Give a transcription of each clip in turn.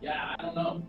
Yeah, I don't know.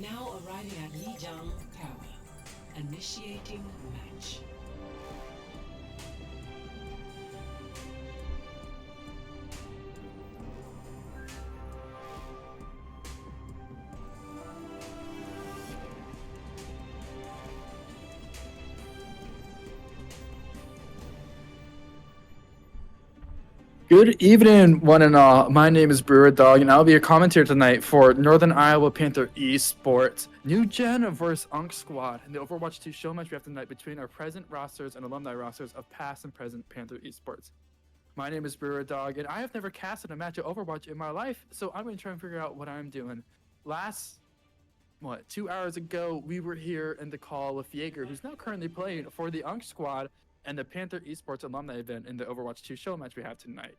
Now arriving at Lijiang Tower. Initiating match. Good evening, one and all. My name is Brewer Dog, and I'll be your commentator tonight for Northern Iowa Panther Esports. New Gen versus Unk Squad in the Overwatch 2 show match we have tonight between our present rosters and alumni rosters of past and present Panther Esports. My name is Brewer Dog, and I have never casted a match of Overwatch in my life, so I'm going to try and figure out what I'm doing. Last 2 hours ago, we were here in the call with Jaeger, who's now currently playing for the Unk Squad and the Panther Esports alumni event in the Overwatch 2 show match we have tonight.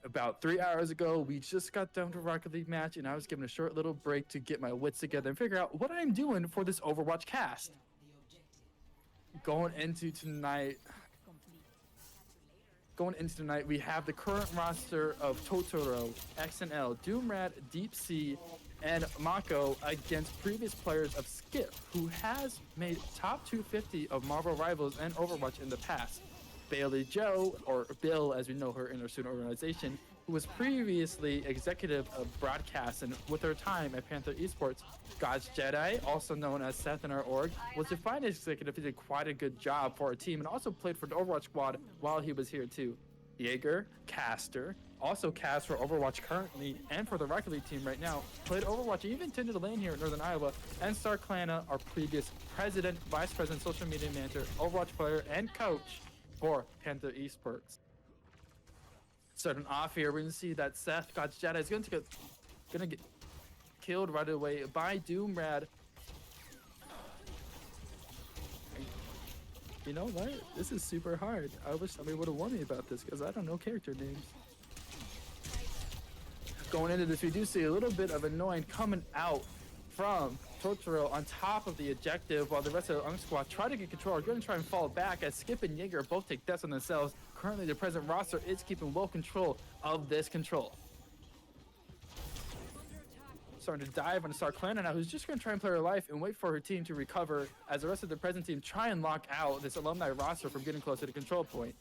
About 3 hours ago, we just got done to Rocket League match, and I was given a short little break to get my wits together and figure out what I'm doing for this Overwatch cast. Going into tonight, we have the current roster of Totoro, XNL, Doomrad, Deep Sea, and Mako against previous players of Skip, who has made top 250 of Marvel Rivals and Overwatch in the past. Bailey Joe, or Bill as we know her in her student organization, who was previously executive of broadcast, and with her time at Panther Esports, God's Jedi, also known as Seth in our org, was the finance executive. He did quite a good job for our team and also played for the Overwatch squad while he was here too. Jaeger, caster, also cast for Overwatch currently and for the Rocket League team right now, played Overwatch, even tended the lane here in Northern Iowa, and Starklana, our previous president, vice president, social media manager, Overwatch player, and coach for Panther Esports. Starting off here, we're gonna see that Seth, God's Jedi, is gonna get killed right away by Doomrad. You know what? This is super hard. I wish somebody would have warned me about this because I don't know character names. Going into this, we do see a little bit of annoying coming out from Totoro on top of the objective, while the rest of the Unk Squad try to get control. Are going to try and fall back as Skip and Jaeger both take deaths on themselves. Currently, the present roster is keeping well control of this control. Starting to dive on Starklana now, who's just going to try and play her life and wait for her team to recover as the rest of the present team try and lock out this alumni roster from getting close to the control point.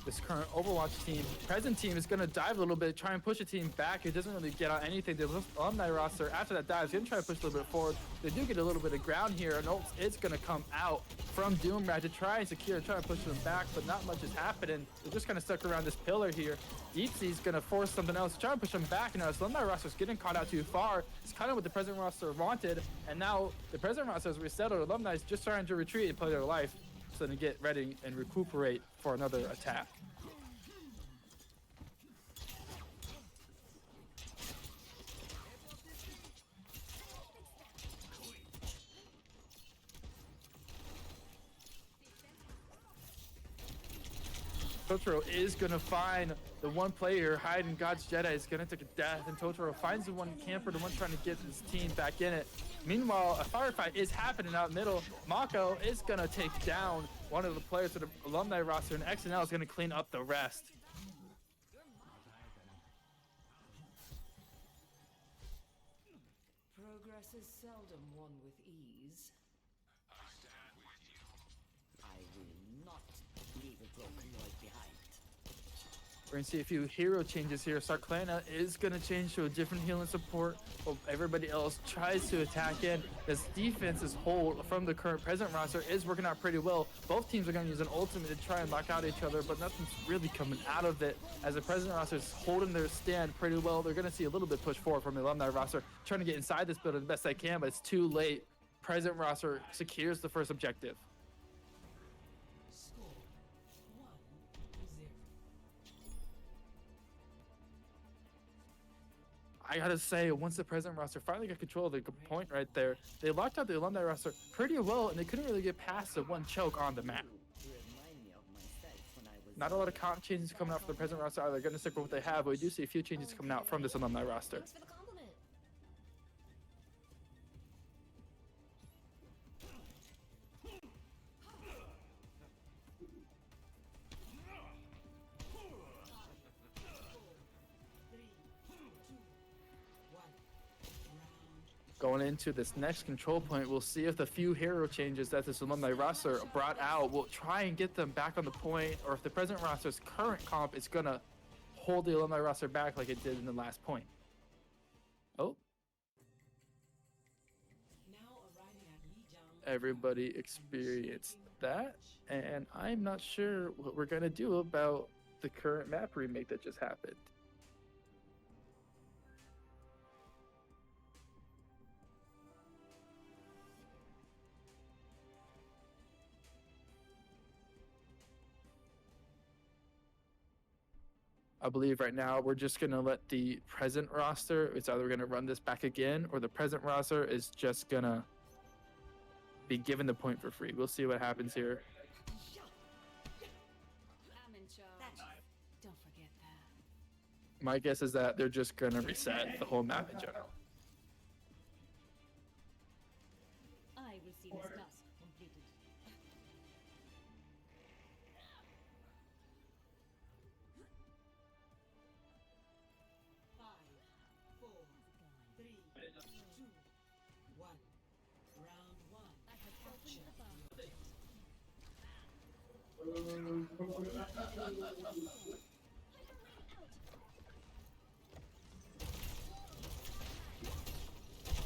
This current Overwatch team, present team, is going to dive a little bit, try and push the team back. It doesn't really get out anything. The alumni roster, after that dive, is going to try to push a little bit forward. They do get a little bit of ground here, and ult is going to come out from Doomrad to try and secure, try and push them back, but not much is happening. They're just kind of stuck around this pillar here. Deep Sea's going to force something else, try and push them back. And now this alumni roster is getting caught out too far. It's kind of what the present roster wanted, and now the present roster has resettled. Alumni is just trying to retreat and play their life, so they get ready and recuperate for another attack. Totoro is going to find the one player hiding. God's Jedi is going to take a death, and Totoro finds the one camper, the one trying to get his team back in it. Meanwhile, a firefight is happening out middle. Mako is going to take down one of the players of the alumni roster, and XNL is going to clean up the rest. Progress is seldom won with ease. I will not leave a broken road behind. We're going to see a few hero changes here. Starklana is going to change to a different healing support while everybody else tries to attack in. This defense's hold from the current present roster is working out pretty well. Both teams are going to use an ultimate to try and lock out each other, but nothing's really coming out of it as the present roster is holding their stand pretty well. They're going to see a little bit push forward from the alumni roster, trying to get inside this building the best they can, but it's too late. Present roster secures the first objective. I gotta say, once the present roster finally got control of the point right there, they locked out the alumni roster pretty well, and they couldn't really get past the one choke on the map. Not a lot of comp changes coming out for the present roster either. They're gonna stick with what they have, but we do see a few changes coming out from this alumni roster. going into this next control point. We'll see if the few hero changes that this Alumni roster brought out will try and get them back on the point, or if the present roster's current comp is going to hold the Alumni roster back like it did in the last point. Oh. Everybody experienced that, and I'm not sure what we're going to do about the current map remake that just happened. I believe right now we're just going to let the present roster, it's either going to run this back again, or the present roster is just going to be given the point for free. We'll see what happens here. I'm in charge. Don't forget that. My guess is that they're just going to reset the whole map in general. I will see this task completed.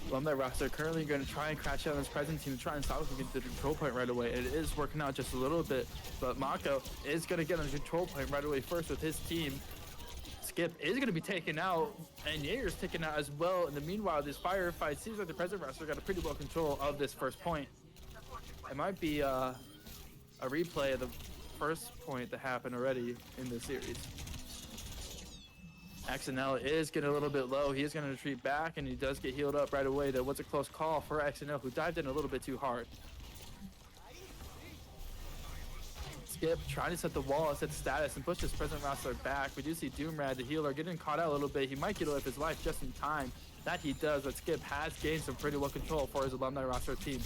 Alumni roster currently going to try and crash out on this present team, try and stop us from getting the control point right away. It is working out just a little bit, but Mako is going to get on the control point right away first with his team. Skip is going to be taken out, and Jaeger's taken out as well. In the meanwhile, this firefight seems like the present roster got a pretty well control of this first point. It might be a replay of the first point that happened already in the series. XNL is getting a little bit low. He is going to retreat back, and he does get healed up right away. That was a close call for XNL, who dived in a little bit too hard. Skip trying to set the wall, set status, and push this present roster back. We do see Doomrad, the healer, getting caught out a little bit. He might get away with his life just in time. That he does, but Skip has gained some pretty well control for his Alumni roster team.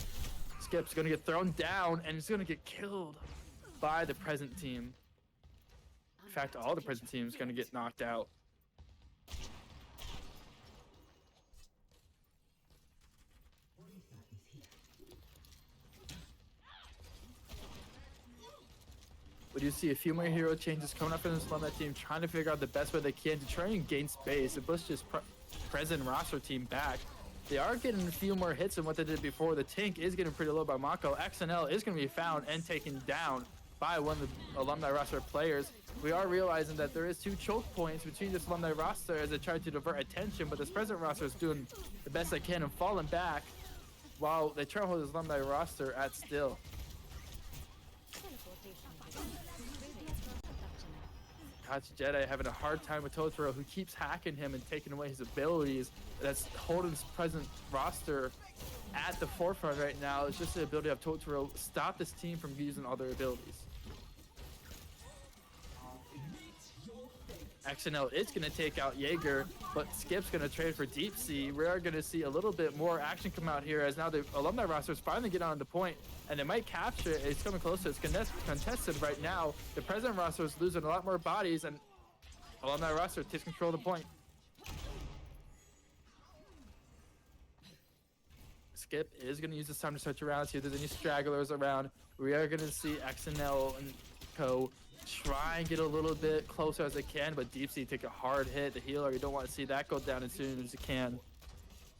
Skip's going to get thrown down, and he's going to get killed by the present team. In fact, all the present teams going to get knocked out. We do see a few more hero changes coming up in this Alumni team, trying to figure out the best way they can to try and gain space and push this present roster team back. They are getting a few more hits than what they did before. The tank is getting pretty low by Mako. XNL is going to be found and taken down by one of the Alumni roster players. We are realizing that there is 2 choke points between this Alumni roster as they try to divert attention, but this present roster is doing the best they can and falling back while they try to hold this Alumni roster at still. Kachi Jedi having a hard time with Totoro, who keeps hacking him and taking away his abilities. That's holding his present roster at the forefront right now. It's just the ability of Totoro stop this team from using all their abilities. XNL is going to take out Jaeger, but Skip's going to trade for Deep Sea. We are going to see a little bit more action come out here as now the Alumni roster is finally getting on the point, and they might capture it. It's coming closer. It's contested right now. The present roster is losing a lot more bodies, and Alumni roster takes control of the point. Skip is going to use this time to search around, see if there's any stragglers around. We are going to see XNL and Co. try and get a little bit closer as they can, but Deep Sea take a hard hit. The healer, you don't want to see that go down as soon as you can.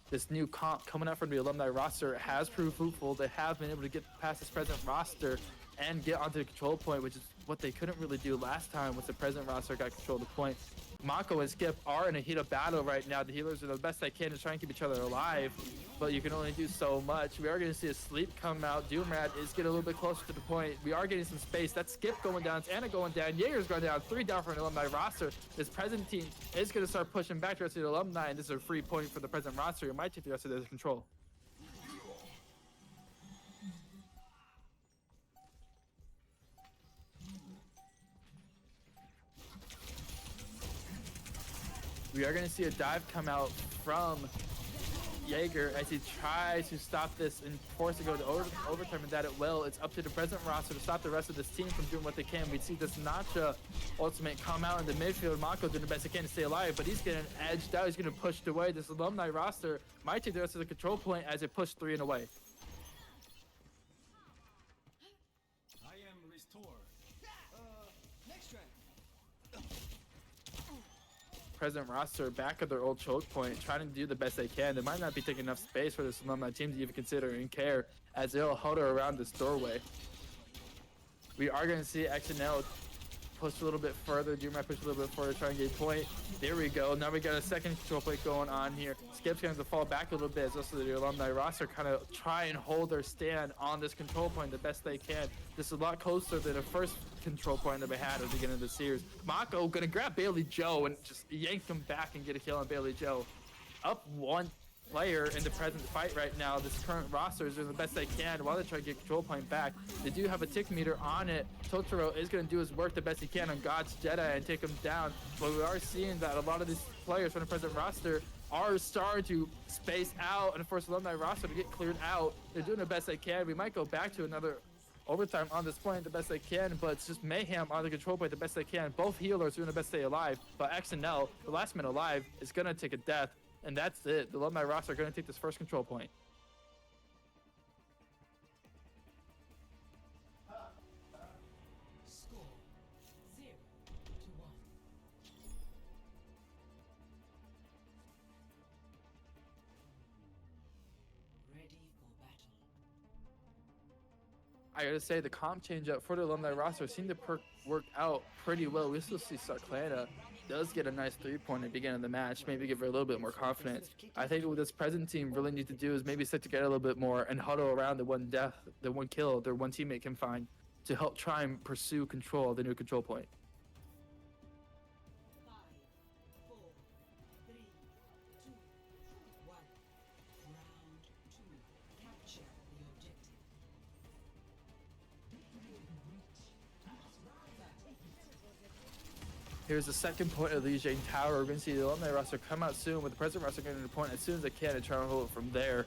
This new comp coming out from the Alumni roster has proved fruitful. They have been able to get past this present roster and get onto the control point, which is what they couldn't really do last time once the present roster got control of the point. Mako and Skip are in a heat of battle right now. The healers are the best they can to try and keep each other alive, but you can only do so much. We are going to see a sleep come out. Doomrad is getting a little bit closer to the point. We are getting some space. That's Skip going down. It's Anna going down. Jaeger's going down. 3 down for an Alumni roster. This present team is going to start pushing back to the rest of the Alumni, and this is a free point for the present roster. It might take the rest of their control. We are going to see a dive come out from Jaeger as he tries to stop this and force it to go to overtime, and that it will. It's up to the present roster to stop the rest of this team from doing what they can. We see this Nacha ultimate come out in the midfield. Mako doing the best he can to stay alive, but he's getting edged out. He's getting pushed away. This Alumni roster might take the rest of the control point as it pushed 3 and away. I am restored. Next round. Present roster back at their old choke point, trying to do the best they can. They might not be taking enough space for this Alumni team to even consider and care, as they'll huddle around this doorway. We are going to see XNL push a little bit further. Doom might push a little bit further, try and get a point. There we go. Now we got a second control point going on here. Skip's going to fall back a little bit, as also the Alumni roster kind of try and hold their stand on this control point the best they can. This is a lot closer than the first control point that we had at the beginning of the series. Mako going to grab Bailey Joe and just yank him back and get a kill on Bailey Joe. Up 1 player in the present fight right now. This current roster is doing the best they can while they try to get control point back. They do have a tick meter on it. Totoro is going to do his work the best he can on God's Jedi and take him down, but we are seeing that a lot of these players from the present roster are starting to space out and force Alumni roster to get cleared out. They're doing the best they can. We might go back to another overtime on this point the best they can, but it's just mayhem on the control point the best they can. Both healers doing the best they alive, but XNL, the last man alive, is going to take a death. And that's it. The Alumni roster are going to take this first control point. Score 0-1. Ready for battle. I gotta say, the comp change up for the Alumni roster seemed to work out pretty well. We still see Sarklana does get a nice 3-pointer at the beginning of the match, maybe give her a little bit more confidence. I think what this present team really needs to do is maybe stick together a little bit more and huddle around the one death, the one kill their one teammate can find to help try and pursue control of the new control point. 5, 4, 3, 2, 1. Round 2. Capture the objective. Here's the second point of the Lijiang Tower. We're going to see the Alumni roster come out soon, with the present roster getting a point as soon as they can and try to hold it from there.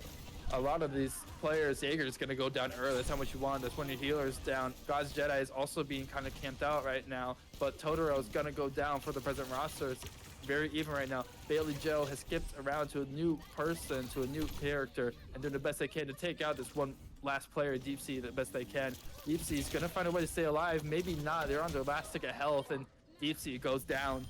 A lot of these players, Jaeger is going to go down early. That's how much you want. That's when your healers down. God's Jedi is also being kind of camped out right now, but Totoro is going to go down for the present roster. It's very even right now. Bailey Joe has skipped around to a new person, to a new character, and doing the best they can to take out this one last player, Deep Sea, the best they can. Deep Sea is going to find a way to stay alive. Maybe not. They're on their last tick of health, and Deep Sea goes down.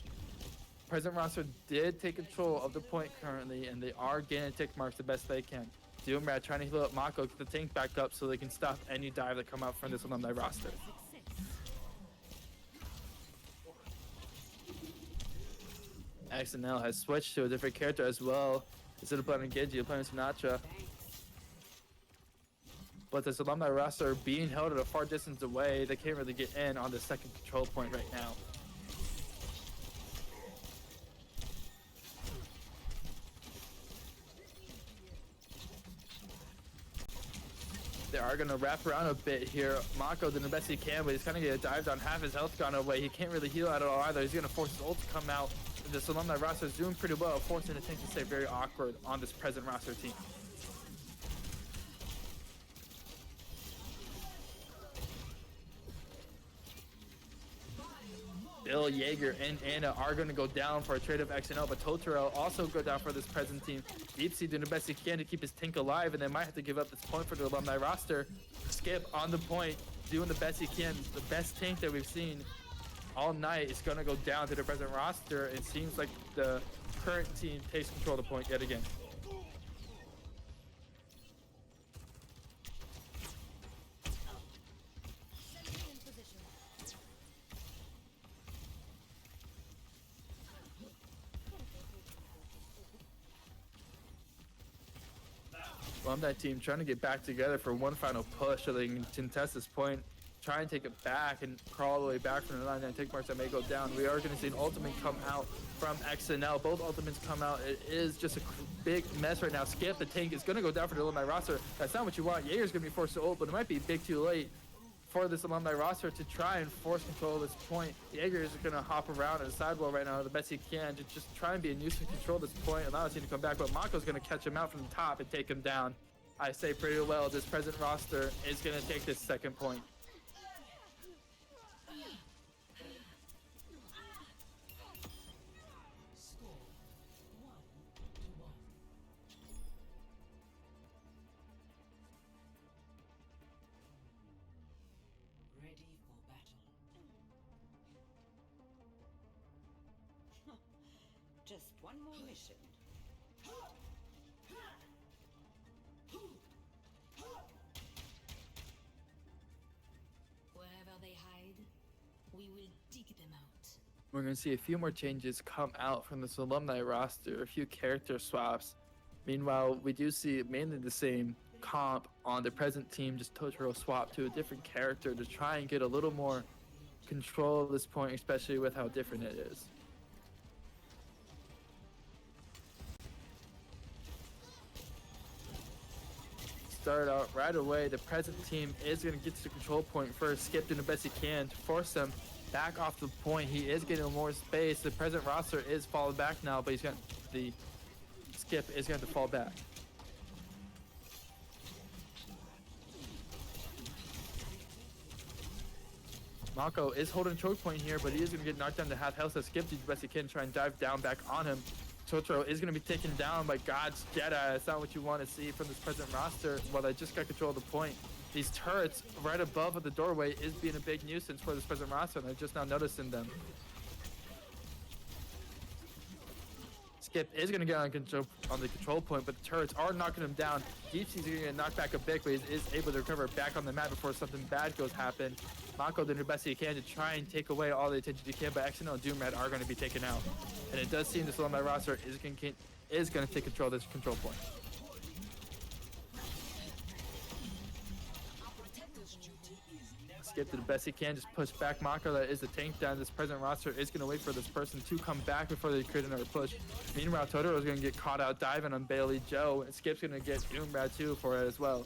Present roster did take control of the point currently, and they are getting tick marks the best they can. Doomrat trying to heal up Mako, get the tank back up so they can stop any dive that come out from this Alumni roster. XNL has switched to a different character as well. Instead of playing Genji, playing Sinatra. But this Alumni roster being held at a far distance away, they can't really get in on the second control point right now. They are going to wrap around a bit here. Mako doing the best he can, but he's kind of getting dived on, half his health gone away. He can't really heal at all either. He's going to force his ult to come out. This Alumni roster is doing pretty well, forcing the tank to stay very awkward on this present roster team. Bill, Jaeger, and Anna are going to go down for a trade of XNL, but Totoro also go down for this present team. Deep Sea doing the best he can to keep his tank alive, and they might have to give up this point for the Alumni roster. Skip on the point, doing the best he can. The best tank that we've seen all night is going to go down to the present roster. It seems like the current team takes control of the point yet again. Alumni team trying to get back together for one final push so they can contest this point, try and take it back and crawl all the way back from the 99 tick marks that may go down. We are going to see an ultimate come out from XNL. Both ultimates come out. It is just a big mess right now. Skip, the tank, is going to go down for the Alumni roster. That's not what you want. Jaeger's going to be forced to ult, but it might be big too late for this Alumni roster to try and force control of this point. Jaeger is going to hop around in the sidewall right now the best he can to just try and be a nuisance, control this point, allow his team to come back, but Mako's going to catch him out from the top and take him down. I say pretty well, this present roster is going to take this second point. Score 1-1. Ready for battle. Just one more mission. Wherever they hide, we will dig them out. We're going to see a few more changes come out from this Alumni roster, a few character swaps. Meanwhile, we do see mainly the same comp on the present team, just Totoro swap to a different character to try and get a little more control of this point, especially with how different it is. Start out right away. The present team is going to get to the control point first. Skip doing the best he can to force him back off the point. He is getting more space. The present roster is falling back now, but he's got the Skip is going to have to fall back. Mako is holding choke point here, but he is going to get knocked down to half health. So Skip does the best he can, try and dive down back on him. Totoro is going to be taken down by God's Jedi. That's not what you want to see from this present roster. While they just got control of the point, these turrets right above the doorway is being a big nuisance for this present roster, and they're just now noticing them. Skip is going to get on the control point, but the turrets are knocking him down. Deepsea's going to get knocked back a bit, but he is able to recover back on the map before something bad goes happen. Mako did the best he can to try and take away all the attention he can, but XNL and Doomrad are going to be taken out. And it does seem this Alumni roster is going to take control of this control point. Skip did the best he can, just push back Mako. That is the tank down. This present roster is going to wait for this person to come back before they create another push. Meanwhile, Totoro is going to get caught out diving on Bailey Joe, and Skip's going to get Doomrad too for it as well.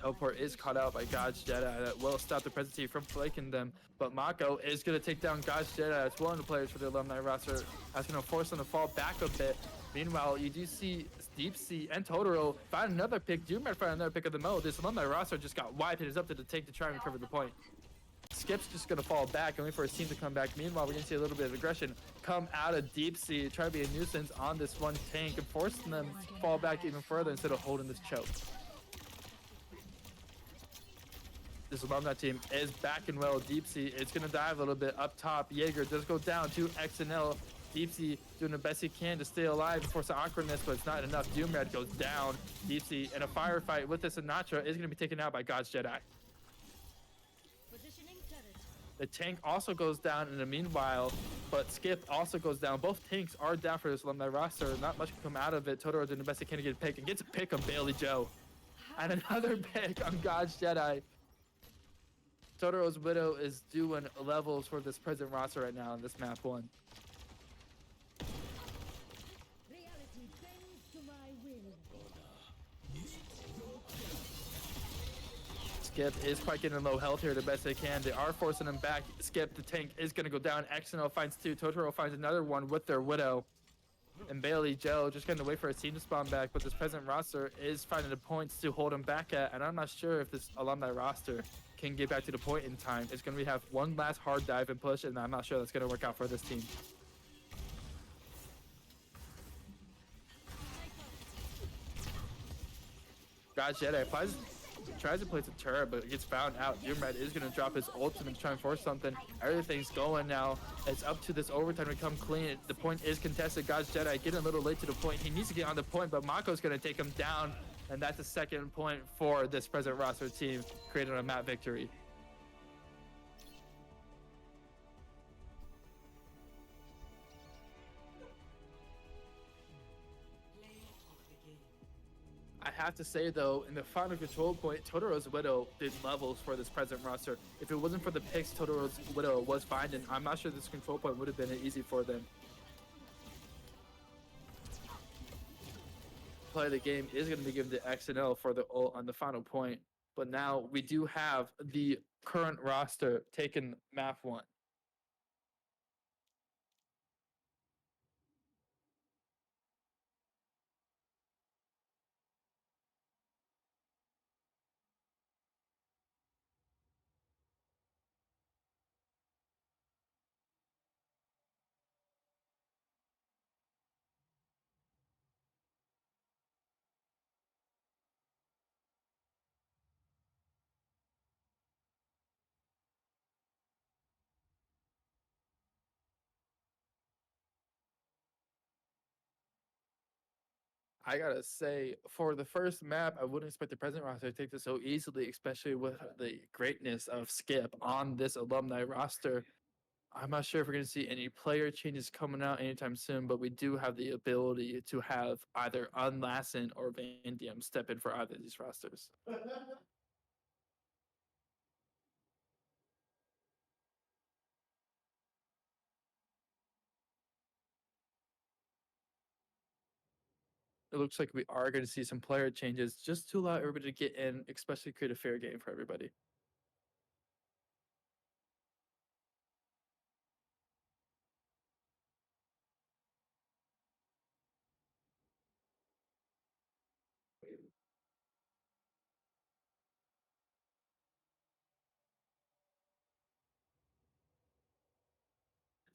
Teleport is caught out by God's Jedi. That will stop the present team from flanking them. But Mako is going to take down God's Jedi. That's one of the players for the Alumni roster. That's going to force them to fall back a bit. Meanwhile, you do see Deepsea and Totoro find another pick. Doomrad find another pick of the mode. This Alumni roster just got wiped. It is up to the tank to try and recover the point. Skip's just going to fall back and wait for his team to come back. Meanwhile, we're going to see a little bit of aggression come out of Deepsea, try to be a nuisance on this one tank and forcing them to fall back even further instead of holding this choke. This Alumni team is back and well. Deepsea is going to dive a little bit up top. Jaeger does go down to XNL. Deepsea doing the best he can to stay alive before some awkwardness, but it's not enough. Doomrad goes down. Deepsea in a firefight with this Sinatra is going to be taken out by God's Jedi. The tank also goes down in the meanwhile, but Skip also goes down. Both tanks are down for this Alumni roster. Not much can come out of it. Totoro doing the best he can to get a pick and gets a pick on Bailey Joe. And another pick on God's Jedi. Totoro's Widow is doing levels for this present roster right now in this map 1. Reality bends to my will. Skip is quite getting low health here the best they can. They are forcing him back. Skip, the tank, is going to go down. XNL finds 2. Totoro finds another one with their Widow. And Bailey Joe just going to wait for his team to spawn back. But this present roster is finding the points to hold him back at. And I'm not sure if this Alumni roster can get back to the point in time. It's going to have one last hard dive and push, and I'm not sure that's going to work out for this team. God Jedi tries to place a turret, but it gets found out. Doomrad is going to drop his ultimate to try and force something. Everything's going now. It's up to this overtime to come clean. The point is contested. God's Jedi getting a little late to the point. He needs to get on the point, but Mako's going to take him down. And that's a second point for this present roster team, creating a map victory. I have to say though, in the final control point, Totoro's Widow did levels for this present roster. If it wasn't for the picks Totoro's Widow was finding, I'm not sure this control point would have been easy for them. play of the game is going to be given to XNL for the ult on the final point. But now we do have the current roster taking map 1. I gotta say, for the first map, I wouldn't expect the present roster to take this so easily, especially with the greatness of Skip on this alumni roster. I'm not sure if we're going to see any player changes coming out anytime soon, but we do have the ability to have either Unlassen or Van Diem step in for either of these rosters. It looks like we are going to see some player changes just to allow everybody to get in, especially create a fair game for everybody.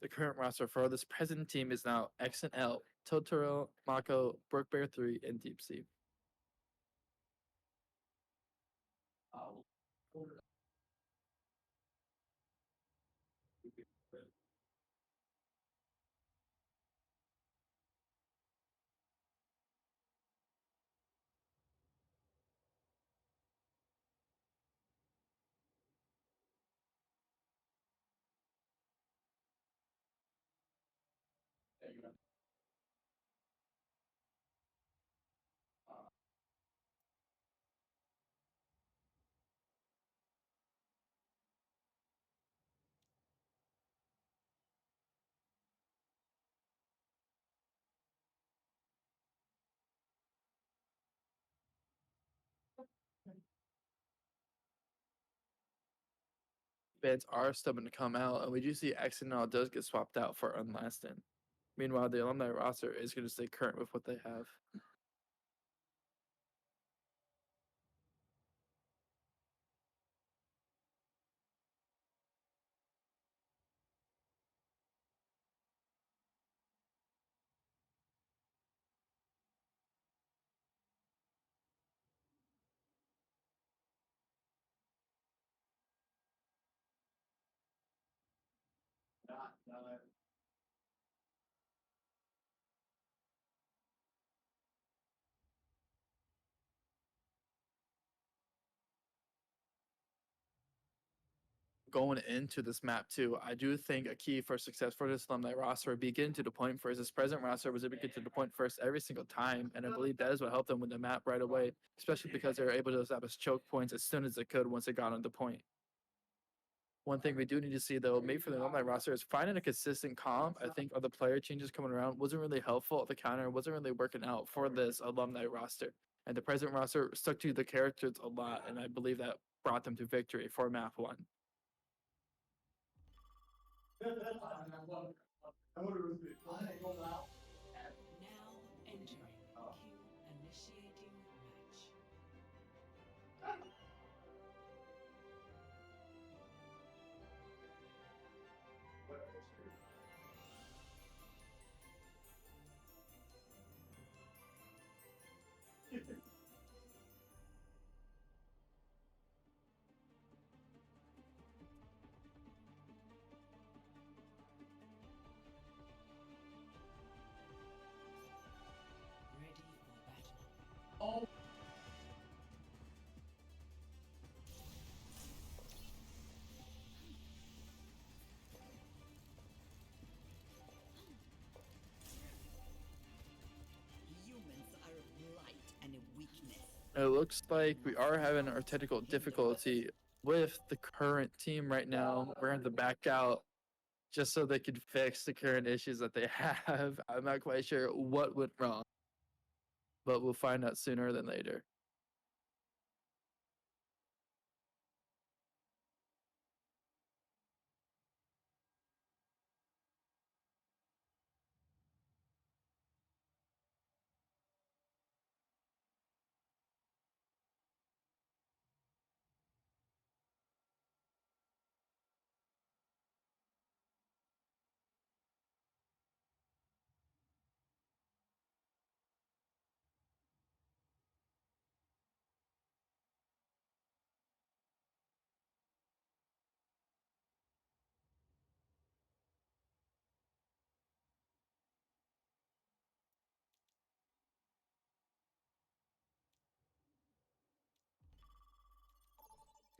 The current roster for this present team is now X and L, Totoro, Mako, Brookbear 3, and Deep Sea. Bans are stubborn to come out, and we do see XNL does get swapped out for Unlasting. Meanwhile, the alumni roster is going to stay current with what they have. Going into this map too, I do think a key for success for this alumni roster would be getting to the point first. This present roster was able to get to the point first every single time, and I believe that is what helped them win the map right away, especially because they were able to establish choke points as soon as they could once they got on the point. One thing we do need to see though, maybe for the alumni roster, is finding a consistent comp. I think other player changes coming around wasn't really helpful. The counter wasn't really working out for this alumni roster, and the present roster stuck to the characters a lot, and I believe that brought them to victory for map 1. Now entering queue initiating match. Ready for battle. Humans are a blight and a weakness. It looks like we are having our technical difficulty with the current team right now. We're going to back out just so they can fix the current issues that they have. I'm not quite sure what went wrong. but we'll find out sooner than later.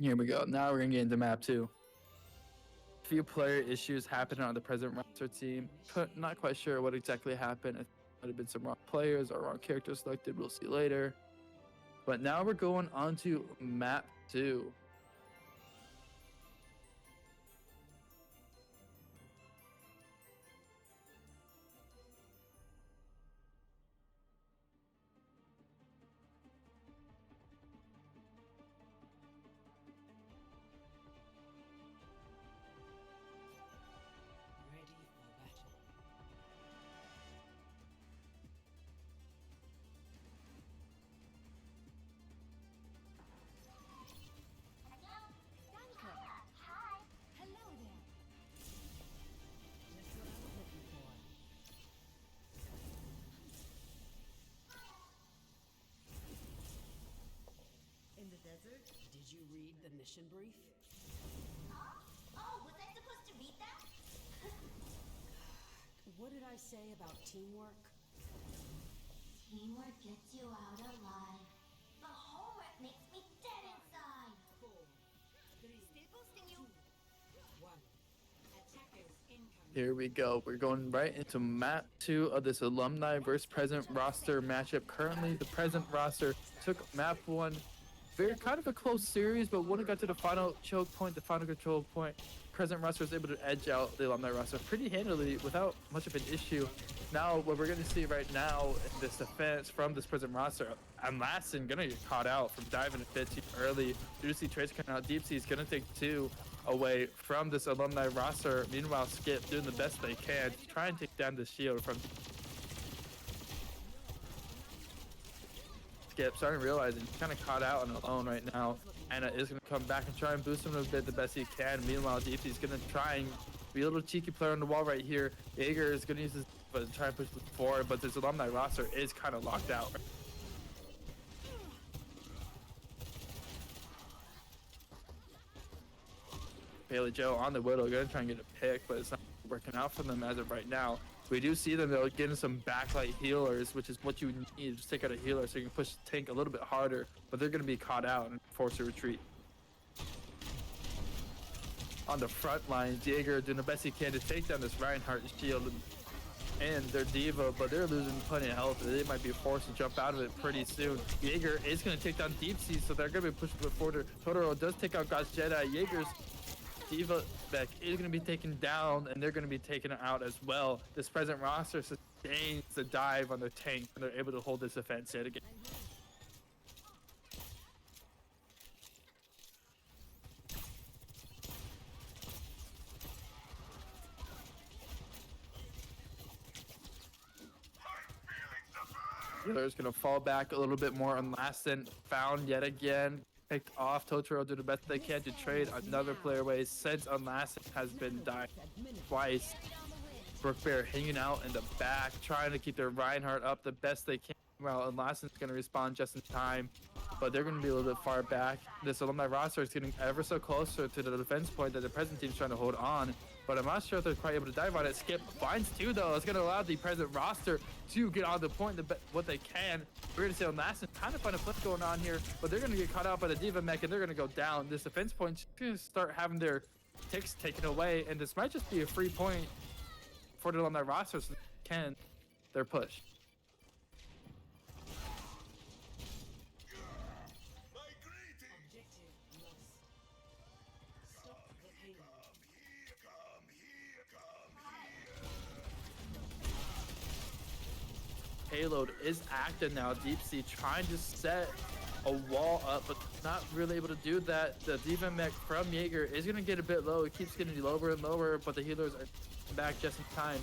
Here we go. Now we're gonna get into map 2. Few player issues happening on the present roster team. Not quite sure what exactly happened. It might have been some wrong players or wrong characters selected. We'll see later. But now we're going on to map 2. Ready for battle. Hello there. Just what I was looking for. In the desert? Did you read the mission brief? Oh, was I supposed to read that? What did I say about teamwork? Teamwork gets you out alive. The homework makes me dead inside. 4, 3, Still boosting you. 1. Attackers incoming. Here we go. We're going right into map 2 of this alumni versus present roster matchup. Currently, the present roster took map 1. Very kind of a close series, but when it got to the final choke point, the final control point, present roster was able to edge out the alumni roster pretty handily without much of an issue. Now, what we're going to see right now in this defense from this present roster, I'm Lassen going to get caught out from diving a bit too early. You see Trace coming out. Deep Sea is going to take 2 away from this alumni roster. Meanwhile, Skip doing the best they can to try and take down the shield from Skip, starting realizing he's kind of caught out and alone right now. Anna is going to come back and try and boost him a bit the best he can. Meanwhile, DP's going to try and be a little cheeky player on the wall right here. Jaeger is going to use his to try and push forward, but this alumni roster is kind of locked out. Bailey Joe on the Widow, going to try and get a pick, but it's not working out for them as of right now. We do see them though getting some backlight healers, which is what you need. Just take out a healer so you can push the tank a little bit harder, but they're going to be caught out and forced to retreat. On the front line, Jaeger doing the best he can to take down this Reinhardt shield and their diva, but they're losing plenty of health. They might be forced to jump out of it pretty soon. Jaeger is going to take down Deep Sea, so they're going to be pushing forward. Totoro does take out God's Jedi. Jaeger's Diva Beck is going to be taken down, and they're going to be taken out as well. This present roster sustains the dive on their tank, and they're able to hold this defense yet again. Healer's going to fall back a little bit more on Lassen. Found yet again. Picked off. Totoro do the best they can to trade another player away since Unlasted has been dying twice. Brook Bear hanging out in the back, trying to keep their Reinhardt up the best they can. Well, Unlasted is going to respond just in time, but they're going to be a little bit far back. This alumni roster is getting ever so closer to the defense point that the present team's trying to hold on, but I'm not sure if they're quite able to dive on it. Skip finds 2 though. It's going to allow the present roster to get on the point what they can. We're going to see Unlasted kind of find a flip going on here, but they're going to get caught out by the Diva Mech and they're going to go down. This defense point's going to start having their ticks taken away, and this might just be a free point for the alumni roster so they can their push. Objective lost. Stop the payload. payload is active now. Deep Sea trying to set a wall up, but not really able to do that. The Diva mech from Jaeger is going to get a bit low. It keeps getting lower and lower, but the healers are back just in time.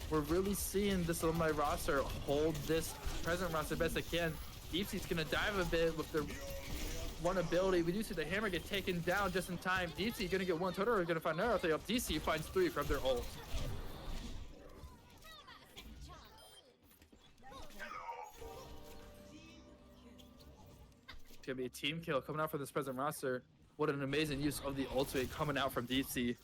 We're really seeing this Alumni roster hold this present roster best they can. Deep Sea's going to dive a bit with their one ability. We do see the hammer get taken down just in time. Deep Sea going to get one. Totoro going to find another thing up. DC finds 3 from their ult. It's going to be a team kill coming out from this present roster. What an amazing use of the ultimate coming out from Deep Sea.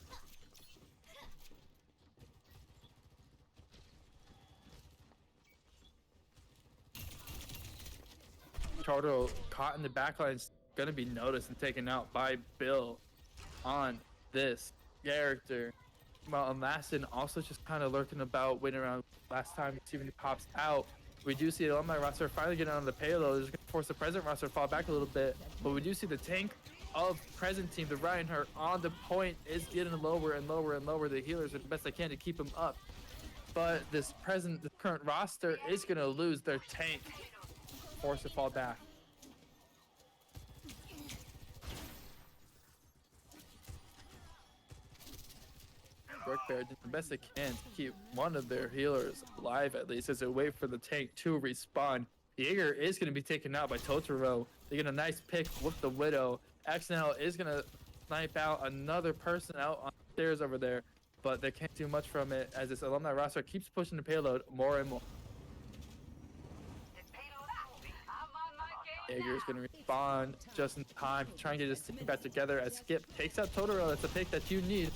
Totoro caught in the backline is going to be noticed and taken out by Bill on this character. Well, Masson also just kind of lurking about, waiting around last time, see when he pops out. We do see the Alumni roster finally getting on the payload. It's going to force the present roster to fall back a little bit. But we do see the tank of present team, the Reinhardt, on the point is getting lower and lower and lower. The healers are the best they can to keep him up. But this current roster is going to lose their tank. Forced to fall back. Brookbear did the best they can to keep one of their healers alive, at least, as they wait for the tank to respawn. Jaeger is going to be taken out by Totoro. They get a nice pick with the Widow. XNL is going to snipe out another person out on the stairs over there, but they can't do much from it as this Alumni roster keeps pushing the payload more and more. Jaeger is going to respawn just in time to try and get his team back together as Skip takes out Totoro. That's a pick that you need.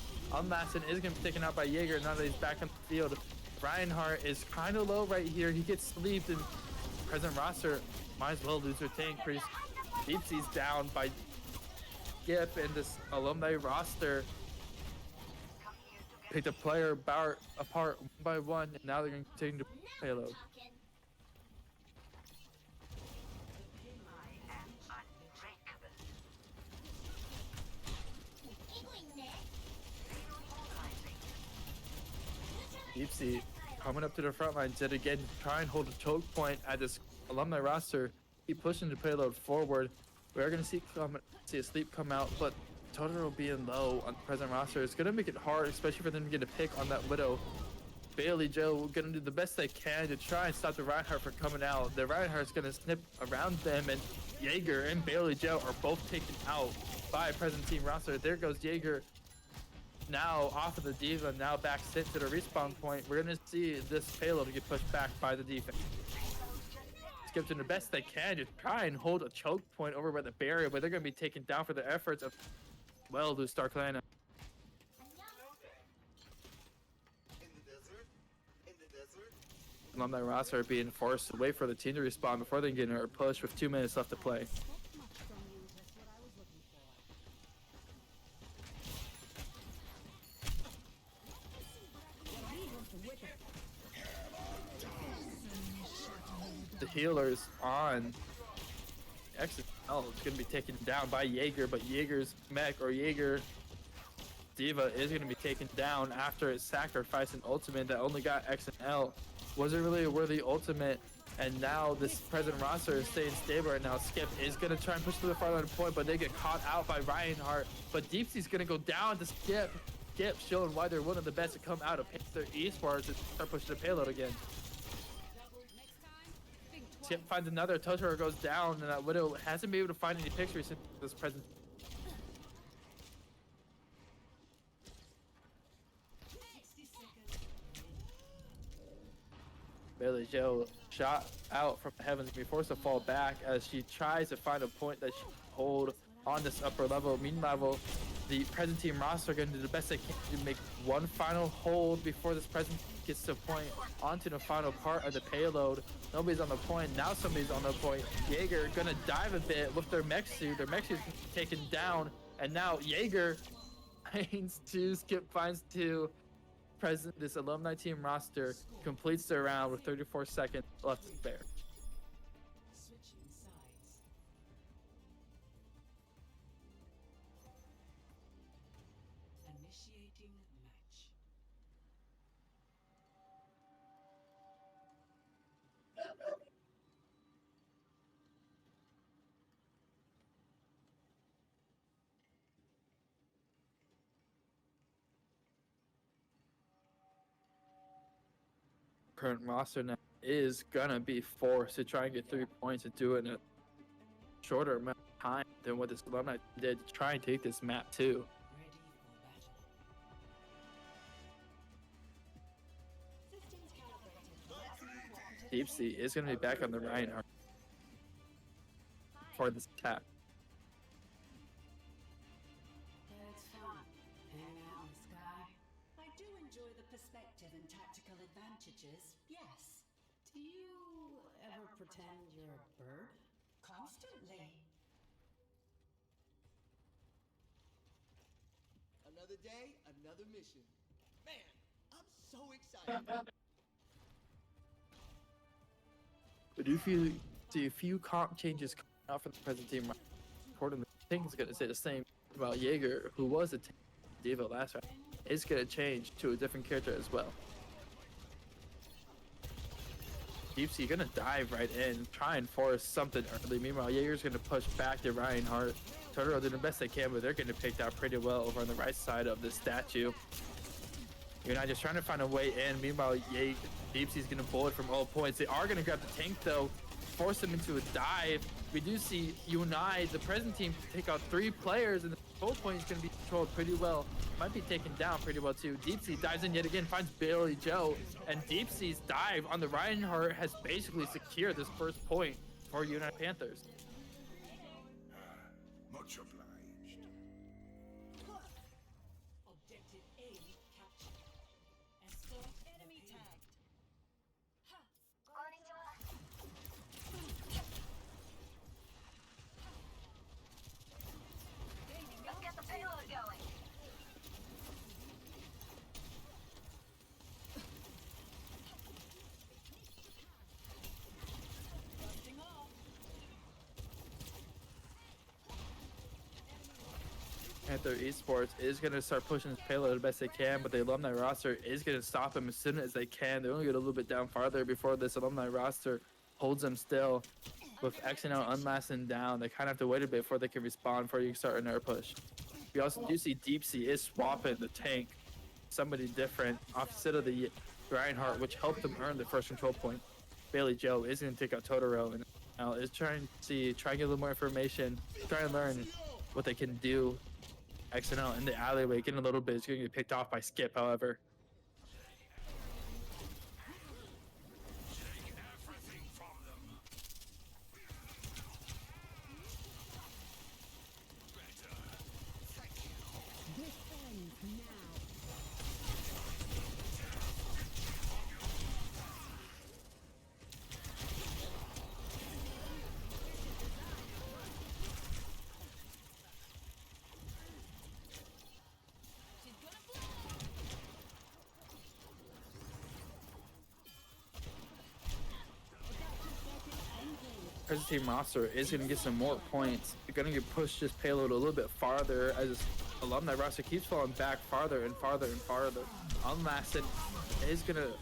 Masson is going to be taken out by Jaeger now that he's back on the field. Reinhardt is kind of low right here. He gets sleeved, and present roster might as well lose their tank. Deep Sea's down by Skip, and this Alumni roster picked a player apart one by one, and now they're going to continue to payload. Deep Sea coming up to the front lines yet again, try and hold a choke point at this Alumni roster. Keep pushing the payload forward. We're going to see a sleep come out, but Totoro being low on the present roster is going to make it hard, especially for them to get a pick on that Widow. Bailey Joe going to do the best they can to try and stop the Reinhardt from coming out. The Reinhardt's going to snip around them, and Jaeger and Bailey Joe are both taken out by present team roster. There goes Jaeger. Now off of the Diva, now back sent to the respawn point. We're going to see this payload get pushed back by the defense. Skip doing the best they can to try and hold a choke point over by the barrier, but they're going to be taken down for their efforts of, well, lose Starklana. Alumni roster being forced to wait for the team to respawn before they can get a push with 2 minutes left to play. The healers on XL is going to be taken down by Jaeger, but Jaeger's mech or Jaeger Diva is going to be taken down after it sacrificed an ultimate that only got XL. Wasn't really a worthy ultimate, and now this present roster is staying stable right now. Skip is going to try and push to the far line point, but they get caught out by Reinhardt. But Deep Sea's going to go down to Skip. Skip showing why they're one of the best to come out of Panther Esports and start pushing the payload again. Skip finds another. Totoro goes down, and that Widow hasn't been able to find any pictures since this present. Bailey Joe shot out from the heavens, be forced to fall back as she tries to find a point that she can hold on this upper level. Meanwhile, the present team roster are going to do the best they can to make one final hold before this present gets to a point onto the final part of the payload. Nobody's on the point. Now somebody's on the point. Jaeger going to dive a bit with their mech suit. Their mech suit is taken down, and now Jaeger finds 2, Skip finds 2. This Alumni team roster completes their round with 34 seconds left to spare. Switching sides. Initiating match. current roster now is gonna be forced to try and get 3 points and do it in a shorter amount of time than what this Alumni did to try and take this map too. Ready for battle. Systems calibrated. Deep Sea is gonna be back on the Reinhardt for this attack. It's fun. Hanging out in the sky. I do enjoy the perspective and tactical advantages, yes. Do you ever pretend you're a bird? Constantly. Another day, another mission. Man, I'm so excited. But do you see a few comp changes coming out for the present team? According to the thing is gonna say the same about Jaeger, who was a diva last round, is gonna change to a different character as well. Deep Sea gonna dive right in, try and force something early. Meanwhile, Jaeger's gonna push back to Reinhardt. Totoro did the best they can, but they're getting picked out pretty well over on the right side of the statue. UNI just trying to find a way in. Meanwhile, Deep Sea's gonna bullet from all points. They are gonna grab the tank though, force him into a dive. We do see UNI, the present team, take out 3 players, and the control point is gonna be controlled pretty well. Might be taken down pretty well too. Deep Sea dives in yet again, finds Billy Joe, and Deep Sea's dive on the Reinhardt has basically secured this first point for UNI Panthers. Much obliged. Objective A captured. Escort Enemy the tagged. Let's get the payload going. Busting off. Panther Esports is going to start pushing his payload the best they can, but the Alumni roster is going to stop him as soon as they can. They only get a little bit down farther before this Alumni roster holds them still. With XNL unlasting down, they kind of have to wait a bit before they can respond before you can start an air push. We also do see Deep Sea is swapping the tank, somebody different, opposite of the Reinhardt, which helped them earn the first control point. Bailey Joe is going to take out Totoro, and now is trying to get a little more information, try and learn what they can do. XNL in the alleyway, getting a little bit, is going to get picked off by Skip, however. This ends now. Present team roster is going to get some more points. They're going to get pushed this payload a little bit farther as this Alumni roster keeps falling back farther and farther and farther. Unlasted is going to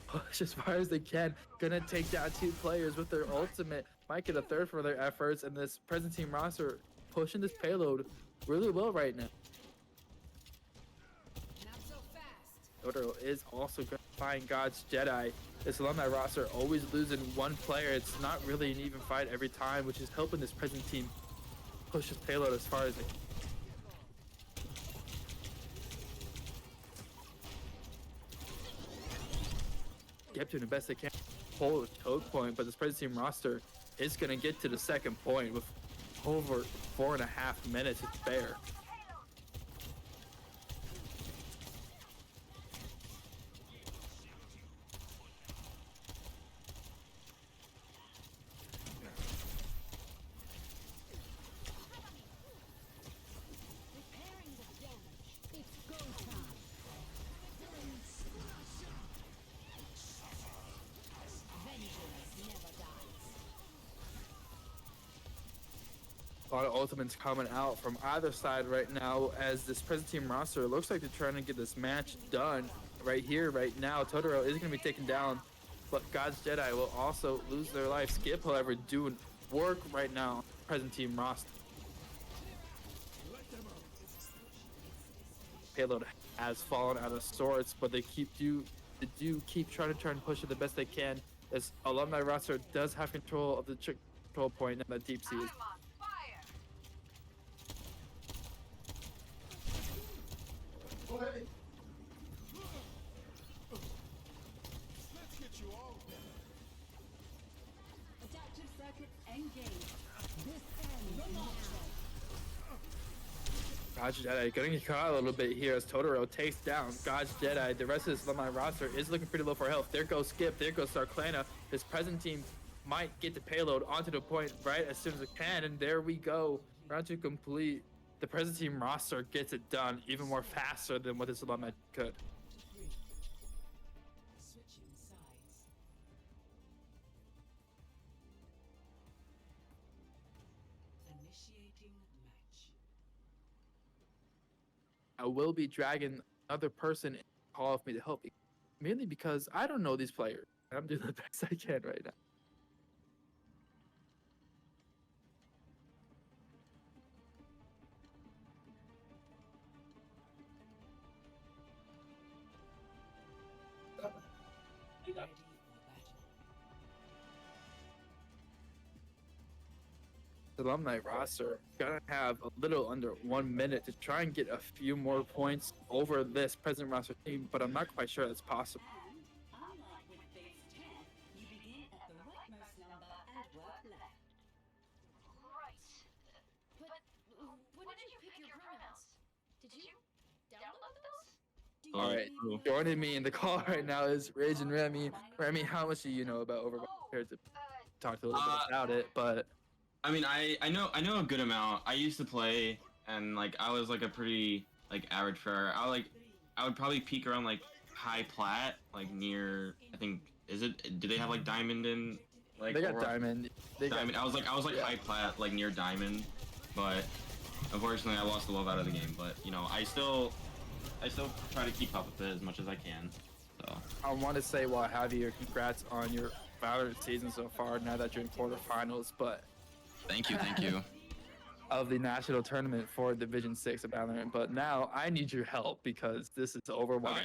push as far as they can. Going to take down 2 players with their ultimate. Might get a third for their efforts, and this present team roster pushing this payload really well right now. Not so fast. Totoro is also going to find God's Jedi. This Alumni roster always losing 1 player. It's not really an even fight every time, which is helping this present team push his payload as far as they can. Get to the best they can, hold a choke point, but this present team roster is going to get to the second point with over 4.5 minutes to spare. Repairing the damage. It's go time. Vengeance never dies. A lot of ultimates coming out from either side right now as this present team roster looks like they're trying to get this match done right here, right now. Totoro is going to be taken down, but God's Jedi will also lose their life. Skip, however, doing work right now. Present team roster. Payload has fallen out of sorts, but they to do keep trying to push it the best they can. As Alumni roster does have control of the control point and the deep sea is. Adaptive circuits engaged. This ends now. God's Jedi getting caught a little bit here as Totoro takes down God's Jedi. The rest of this Alumni roster is looking pretty low for health. There goes Skip. There goes Sarklana. This present team might get the payload onto the point right as soon as it can. And there we go. Round 2 complete. The present team roster gets it done even more faster than what this Alumni could. Switching sides. Initiating match. I will be dragging another person in call of me to help me. Mainly because I don't know these players. I'm doing the best I can right now. Ready for battle. The Alumni roster gonna have a little under 1 minute to try and get a few more points over this present roster team, but I'm not quite sure that's possible. And, unlike with base 10, you begin at the rightmost number and work left. Right. But when did you pick your pronouns? Did you download those? Do you All right, believe in joining me in the call right now is Rage and Remy. Remy, how much do you know about Overwatch? Compared to talk a little bit about it, but I mean, I know a good amount. I used to play, and like I was like a pretty like average player. I would probably peak around like high plat, like near. I think do they have like diamond in like? they got Overwatch? diamond. They got Diamond. I was like yeah. high plat, like near diamond, but unfortunately I lost the love out of the game. But you know, I still try to keep up with it as much as I can. So I want to say while I have you here, congrats on your Valorant season so far. Now that you're in quarterfinals, but thank you. of the national tournament for Division 6 of Valorant. But now I need your help because this is Overwatch. Okay.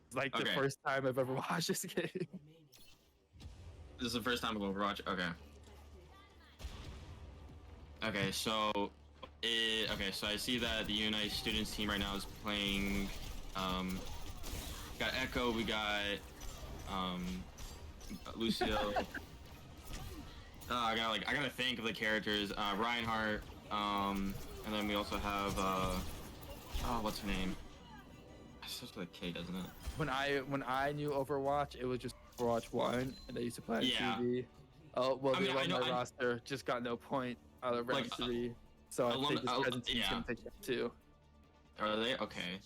It's like the Okay. first time I've ever watched this game. This is the first time of Overwatch. Okay. Okay, so I see that the UNI students team right now is playing. Got Echo. We got Lucio. I gotta think of the characters. Reinhardt. And then we also have what's her name? It starts with a K, doesn't it? When I knew Overwatch, it was just Overwatch 1, and they used to play on Yeah. TV. Oh, well, I mean, the I know- alumni roster just got no point out of round Like, 3. So I think this present team's yeah. gonna take that too. Are they okay?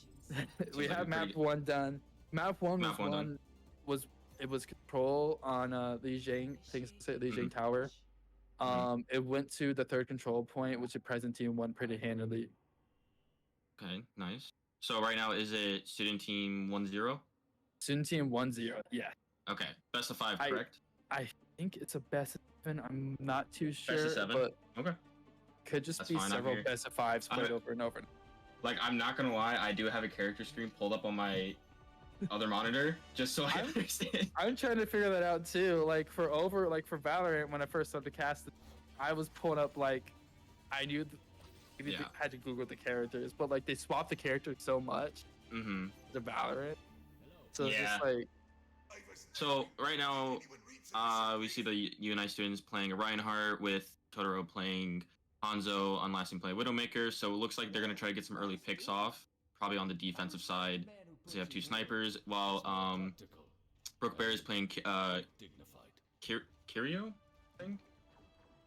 We like have a map pretty- 1 done. Map 1 Map one done. was control on Li Jing, I think it's Li Jing Tower. It went to the 3rd control point, which the present team won pretty handily. Okay, nice. So right now is it student team 1-0? Student team 1-0. Yeah, Okay, best of 5, I- correct? I think it's a best of 7. I'm not too sure, Best of 7. but Okay. could just That's be fine, I'm several here. best of 5s played I'm- over and over. Like, I'm not gonna lie, I do have a character screen pulled up on my other monitor, just so I I'm- understand. I'm trying to figure that out too. Like for Valorant, when I first started to cast it, I was pulling up like I knew maybe Yeah. I had to Google the characters, but like they swapped the characters so much Mm-hmm. to Valorant. So it's Yeah. just like So right now, we see the UNI students playing a Reinhardt with Totoro playing Hanzo on lasting play Widowmaker. So it looks like they're gonna try to get some early picks off, probably on the defensive side. So they have 2 snipers, while Brook Bear is playing Kirio, I think.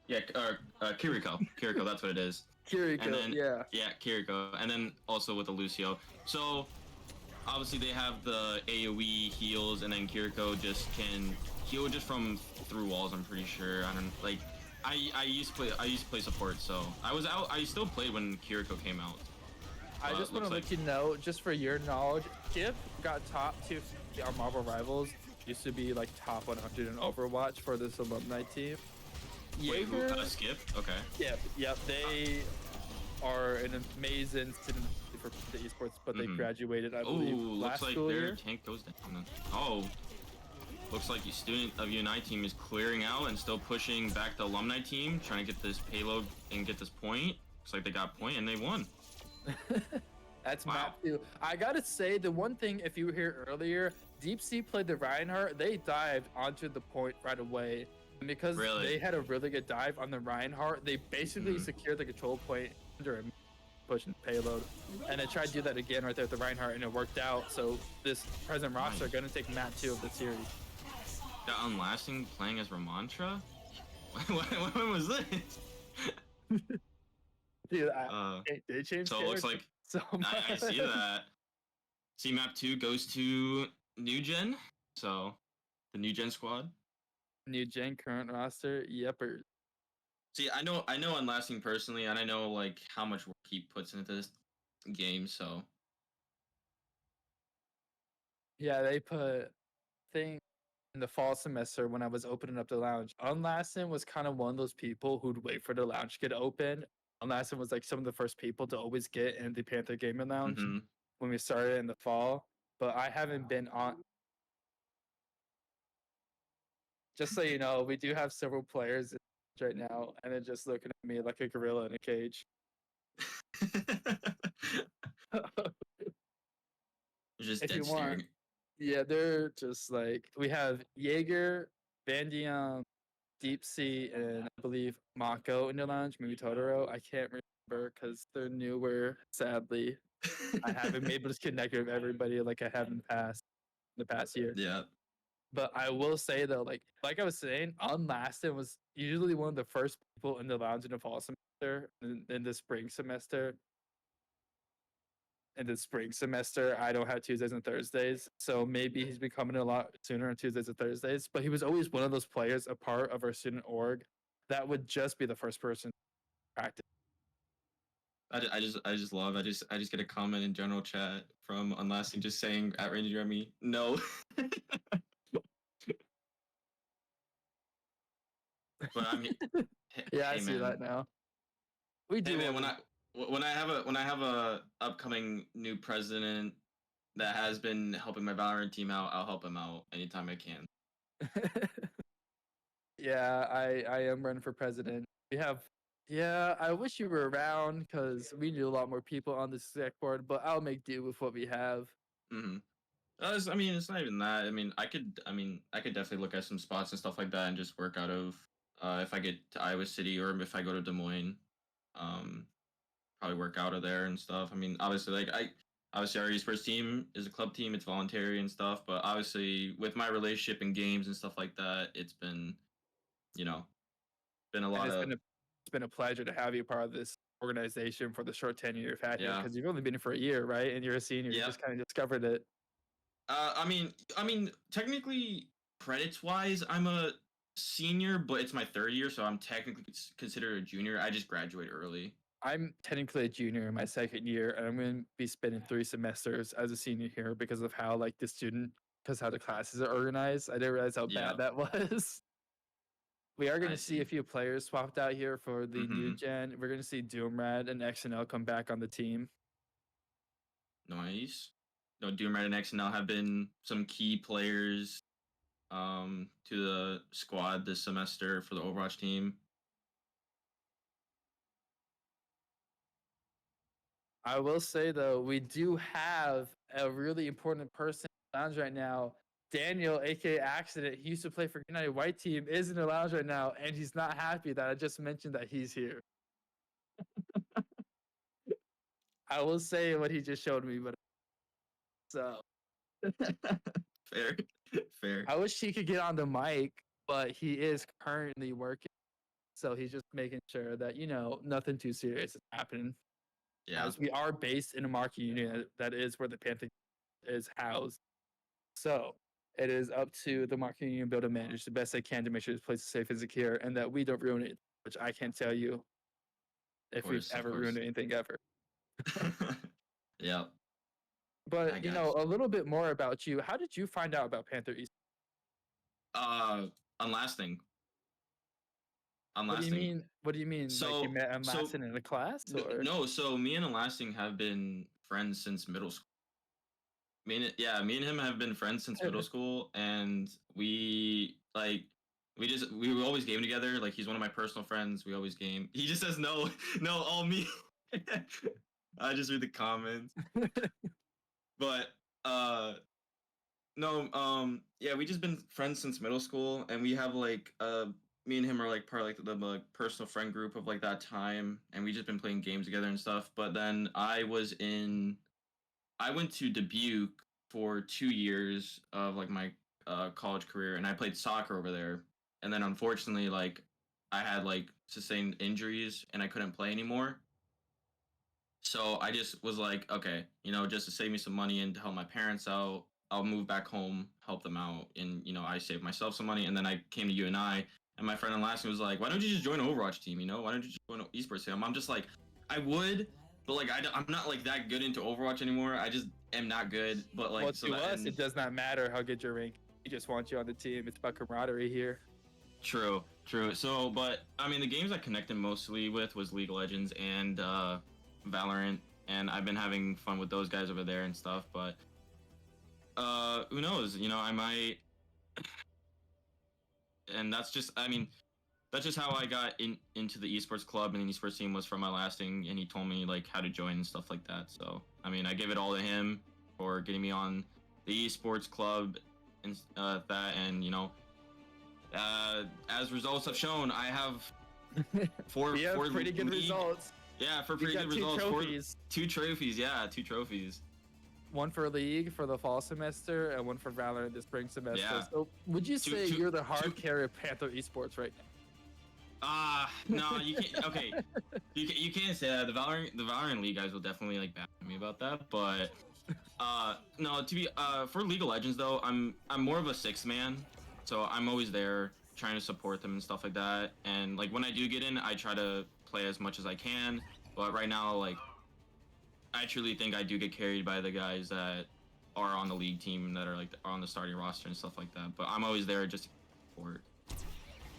Yeah, Kiriko. Kiriko, that's what it is. Kiriko, And then- yeah. Yeah, Kiriko, and then also with the Lucio. So obviously they have the AOE heals, and then Kiriko just can heal just from through walls. I'm pretty sure. I don't like. I used to play support, so I still played when Kiriko came out. I just want to looks let you know, just for your knowledge, Skip got top 250 on Marvel Rivals. Used to be like top 100 in Overwatch for this alumni team. Wait, Jaeger, Skip? Okay. yep. are an amazing student for the esports, but they Mhm. graduated, I Oh, believe, looks last like school their year. tank goes down. Oh, looks like the student of UNI team is clearing out and still pushing back the alumni team, trying to get this payload and get this point. Looks like they got point and they won. That's Wow. map 2. I gotta say, the one thing, if you were here earlier, Deep Sea played the Reinhardt. They dived onto the point right away. And because Really? they had a really good dive on the Reinhardt, they basically Mhm. secured the control point under a push and payload. And they tried to do that again right there with the Reinhardt, and it worked out. So this present roster are Nice. gonna take map 2 of the series. Got Unlasting playing as Ramantra? When was this? Dude, Uh, they changed so it looks characters like so much. I see that. See, map 2 goes to New Gen. So the New Gen squad. New gen current roster, yepers. See, I know Unlasting personally, and I know like how much work he puts into this game. So Yeah, they put thing in the fall semester when I was opening up the lounge. Unlaston was kind of one of those people who'd wait for the lounge to get open. Unlaston was like some of the first people to always get in the Panther Gaming Lounge mhm. when we started in the fall. But I haven't been on. Just so you know, we do have several players right now, and they're just looking at me like a gorilla in a cage. Just If dead you want, staring. yeah, they're just like we have Jaeger, Vandium, Deep Sea, and I believe Mako in the lounge, maybe Totoro. I can't remember because they're newer. Sadly, I haven't been able to connect with everybody like I have in the past year. Yeah. But I will say though, like I was saying, Unlasted was usually one of the first people in the lounge in the fall semester, in the spring semester. In the spring semester, I don't have Tuesdays and Thursdays, so maybe he's becoming a lot sooner on Tuesdays and Thursdays. But he was always one of those players, a part of our student org, that would just be the first person to practice. I just love. I just get a comment in general chat from Unlasting just saying at Ranger Remy, no. But I mean, Yeah, I hey see man, that now. We do. hey man, always- when I have a upcoming new president that has been helping my Valorant team out, I'll help him out anytime I can. Yeah, I am running for president. We have. Yeah, I wish you were around because we need a lot more people on the select board, but I'll make do with what we have. Mm-hmm. I mean, it's not even that. I could definitely look at some spots and stuff like that and just work out of if I get to Iowa City or if I go to Des Moines, um, probably work out of there and stuff. I mean, obviously, obviously our esports team is a club team; it's voluntary and stuff. But obviously, with my relationship in games and stuff like that, it's been, you know, been a And lot of it's been a pleasure to have you part of this organization for the short tenure you've had here yeah, because you've only been here for a year, right? And you're a senior. You yeah. just kind of discovered it. I mean, technically, credits wise, I'm a senior, but it's my third year, so I'm technically considered a junior. I just graduated early. I'm technically a junior in my second year, and I'm going to be spending 3 semesters as a senior here because of how like the student, because how the classes are organized. I didn't realize how Yeah, bad that was. We are going I to see see. a few players swapped out here for the new Mm-hmm. gen. We're going to see Doomrad and XNL come back on the team. Nice. No, Doomrat and XNL have been some key players to the squad this semester for the Overwatch team. I will say though, we do have a really important person in the lounge right now. Daniel, aka Accident, he used to play for United White Team, is in the lounge right now, and he's not happy that I just mentioned that he's here. I will say what he just showed me, but so Fair, fair. I wish he could get on the mic, but he is currently working, so he's just making sure that nothing too serious is happening. Yeah, As we are based in a market union, that is where the Panther is housed. So it is up to the marketing union build to manage the best they can to make sure this place is safe and secure and that we don't ruin it, which I can't tell you if we've of ever course. ruined anything ever. Yeah, I But got a little bit more about you. How did you find out about Panther Esports? Unlasting. on What do last you thing. mean? What do you mean? Like you met him So last in a class, or? no, so me and Elasting have been friends since middle school. Me and him have been friends since middle school, and we were always game together. Like he's one of my personal friends. We always game. He just says no, no, all me. I just read the comments, but no, yeah, we just been friends since middle school, and we have like me and him are like part of like the like, personal friend group of like that time, and we just been playing games together and stuff. But then I went to Dubuque for 2 years of like my college career, and I played soccer over there. And then unfortunately, like I had like sustained injuries, and I couldn't play anymore. So I just was like, okay, just to save me some money and to help my parents out, I'll move back home, help them out, and I saved myself some money. And then I came to UNI, and my friend in Alaska was like, why don't you just join an Overwatch team? Why don't you just join an esports team? I'm just like, I would, but like I'm not like that good into Overwatch anymore. I just am not good. But like, Well, so to that, us, it does not matter how good your rank. We just want you on the team. It's about camaraderie here. True. So, but I mean, the games I connected mostly with was League of Legends and Valorant, and I've been having fun with those guys over there and stuff. But who knows? I might, and that's just how I got into the esports club, and the esports team was from my lasting, and he told me like how to join and stuff like that. So I mean, I give it all to him for getting me on the esports club and that, and as results have shown, I have four pretty good league, results. Yeah, for We pretty got good results. trophies. Two trophies, yeah, 2 trophies. One for League for the fall semester, and one for Valorant the spring semester. Yeah. So, would you say Two- you're the hard two- carry of Panther Esports right now? No, you can't. Okay, you can't say that. The Valorant League guys will definitely like bash me about that. But no, for League of Legends though, I'm more of a 6th man, so I'm always there trying to support them and stuff like that. And like when I do get in, I try to play as much as I can. But right now, like I truly think I do get carried by the guys that are on the league team that are on the starting roster and stuff like that. But I'm always there just to support.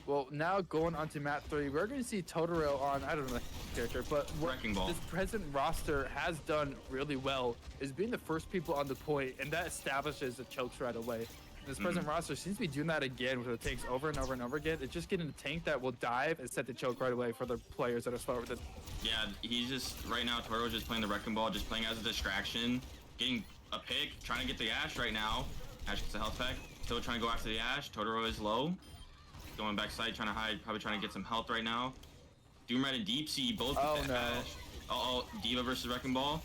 Well, now going on to map 3, we're going to see Totoro on, I don't know the character, but what Wrecking Ball. this present roster has done really well is being the first people on the point, and that establishes the chokes right away. This present roster seems to be doing that again with the tanks over and over and over again. It's just getting a tank that will dive and set the choke right away for the players that are slower with it. Yeah, he's just, right now, Totoro's just playing the Wrecking Ball, just playing as a distraction, getting a pick, trying to get the Ashe right now. Ashe gets a health pack, still trying to go after the Ashe. Totoro is low. Going backside, trying to hide, probably trying to get some health right now. Doomrat and Deep Sea both with the Ashe. D.Va versus Wrecking Ball.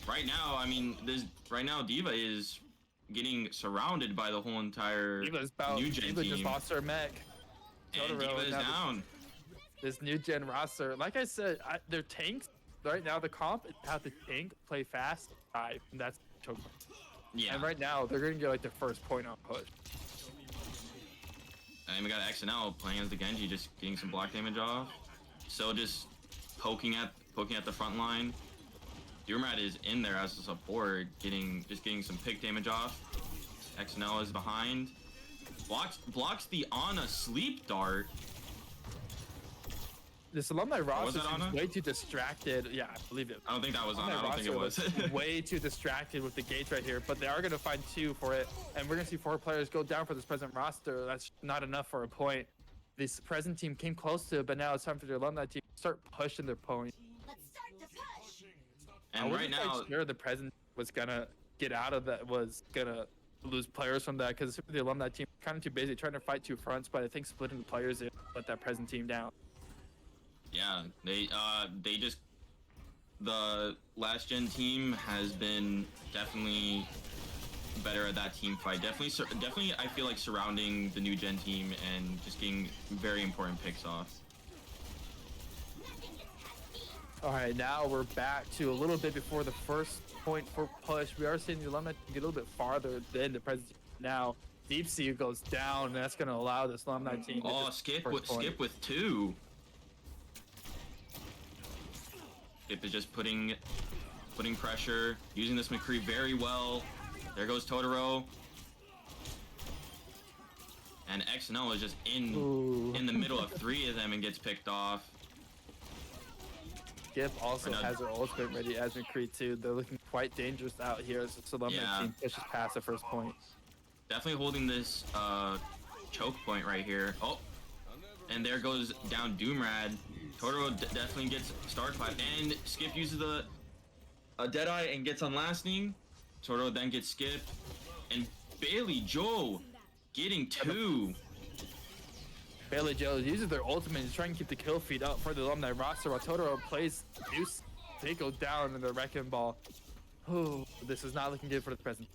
Right now, I mean, D.Va is getting surrounded by the whole entire new gen D.Va team. just lost her mech. And D.Va is down. This new gen roster, like I said, their tanks right now. The comp is have the tank play fast, dive, and that's choke. Yeah. And right now they're gonna get like the first point on push. And we got XNL playing as the Genji, just getting some block damage off. So just poking at the front line. Doomrat is in there as a support, getting some pick damage off. XNL is behind. Blocks the Ana sleep dart. This Alumni roster that Ana? is way too distracted. Yeah, I believe it. I don't think that was Ana. Alumni I don't think it was. roster way too distracted with the gates right here, but they are going to find 2 for it, and we're going to see 4 players go down for this present roster. That's not enough for a point. This present team came close to it, but now it's time for the Alumni team to start pushing their point. Let's start the push. And right now, quite sure the present was gonna get out of that, was gonna lose players from that, because the Alumni team kind of too busy trying to fight 2 fronts, but I think splitting the players in let that present team down. yeah, the last gen team has been definitely better at that team fight. Definitely, I feel like surrounding the new gen team and just getting very important picks off. All right, now we're back to a little bit before the first point for push. We are seeing the Alumni get a little bit farther than the present team now. Deep Sea goes down, and that's going to allow this Alumni team to get Skip first point. Skip with 2. Skip is just putting pressure, using this McCree very well. There goes Totoro. and XNL is just in Ooh. the middle of 3 of them and gets picked off. Skip also Right now- has their ultimate ready as McCree too. They're looking quite dangerous out here as the Alumni Yeah. team pushes past the first point. Definitely holding this choke point right here. Oh, and there goes down Doomrad. Totoro definitely gets star clap, and Skip uses the Deadeye and gets on lasting. Totoro then gets skipped, and Bailey Joe getting 2. Bailey Joe uses their ultimate to try and keep the kill feed up for the Alumni roster while Totoro plays Deuce. They go down in the wrecking ball. Oh, this is not looking good for the present.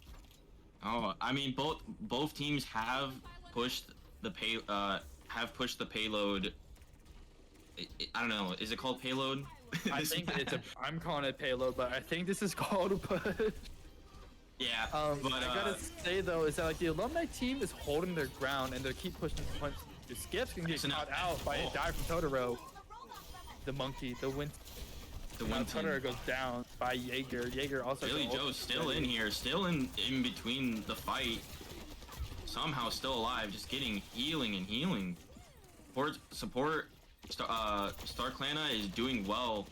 Oh, I mean both teams have pushed the payload. I don't know. Is it called payload? I think I'm calling it payload, but I think this is called a push. Yeah. But I gotta say though, is that like the Alumni team is holding their ground and they keep pushing the punch. The Skips can get caught out by a dive from Totoro. The monkey, the wind. Totoro goes down by Jaeger. Jaeger also. Billy Joe's still in here, still in between the fight. Somehow still alive, just getting healing and healing. Support. Star Clana is doing well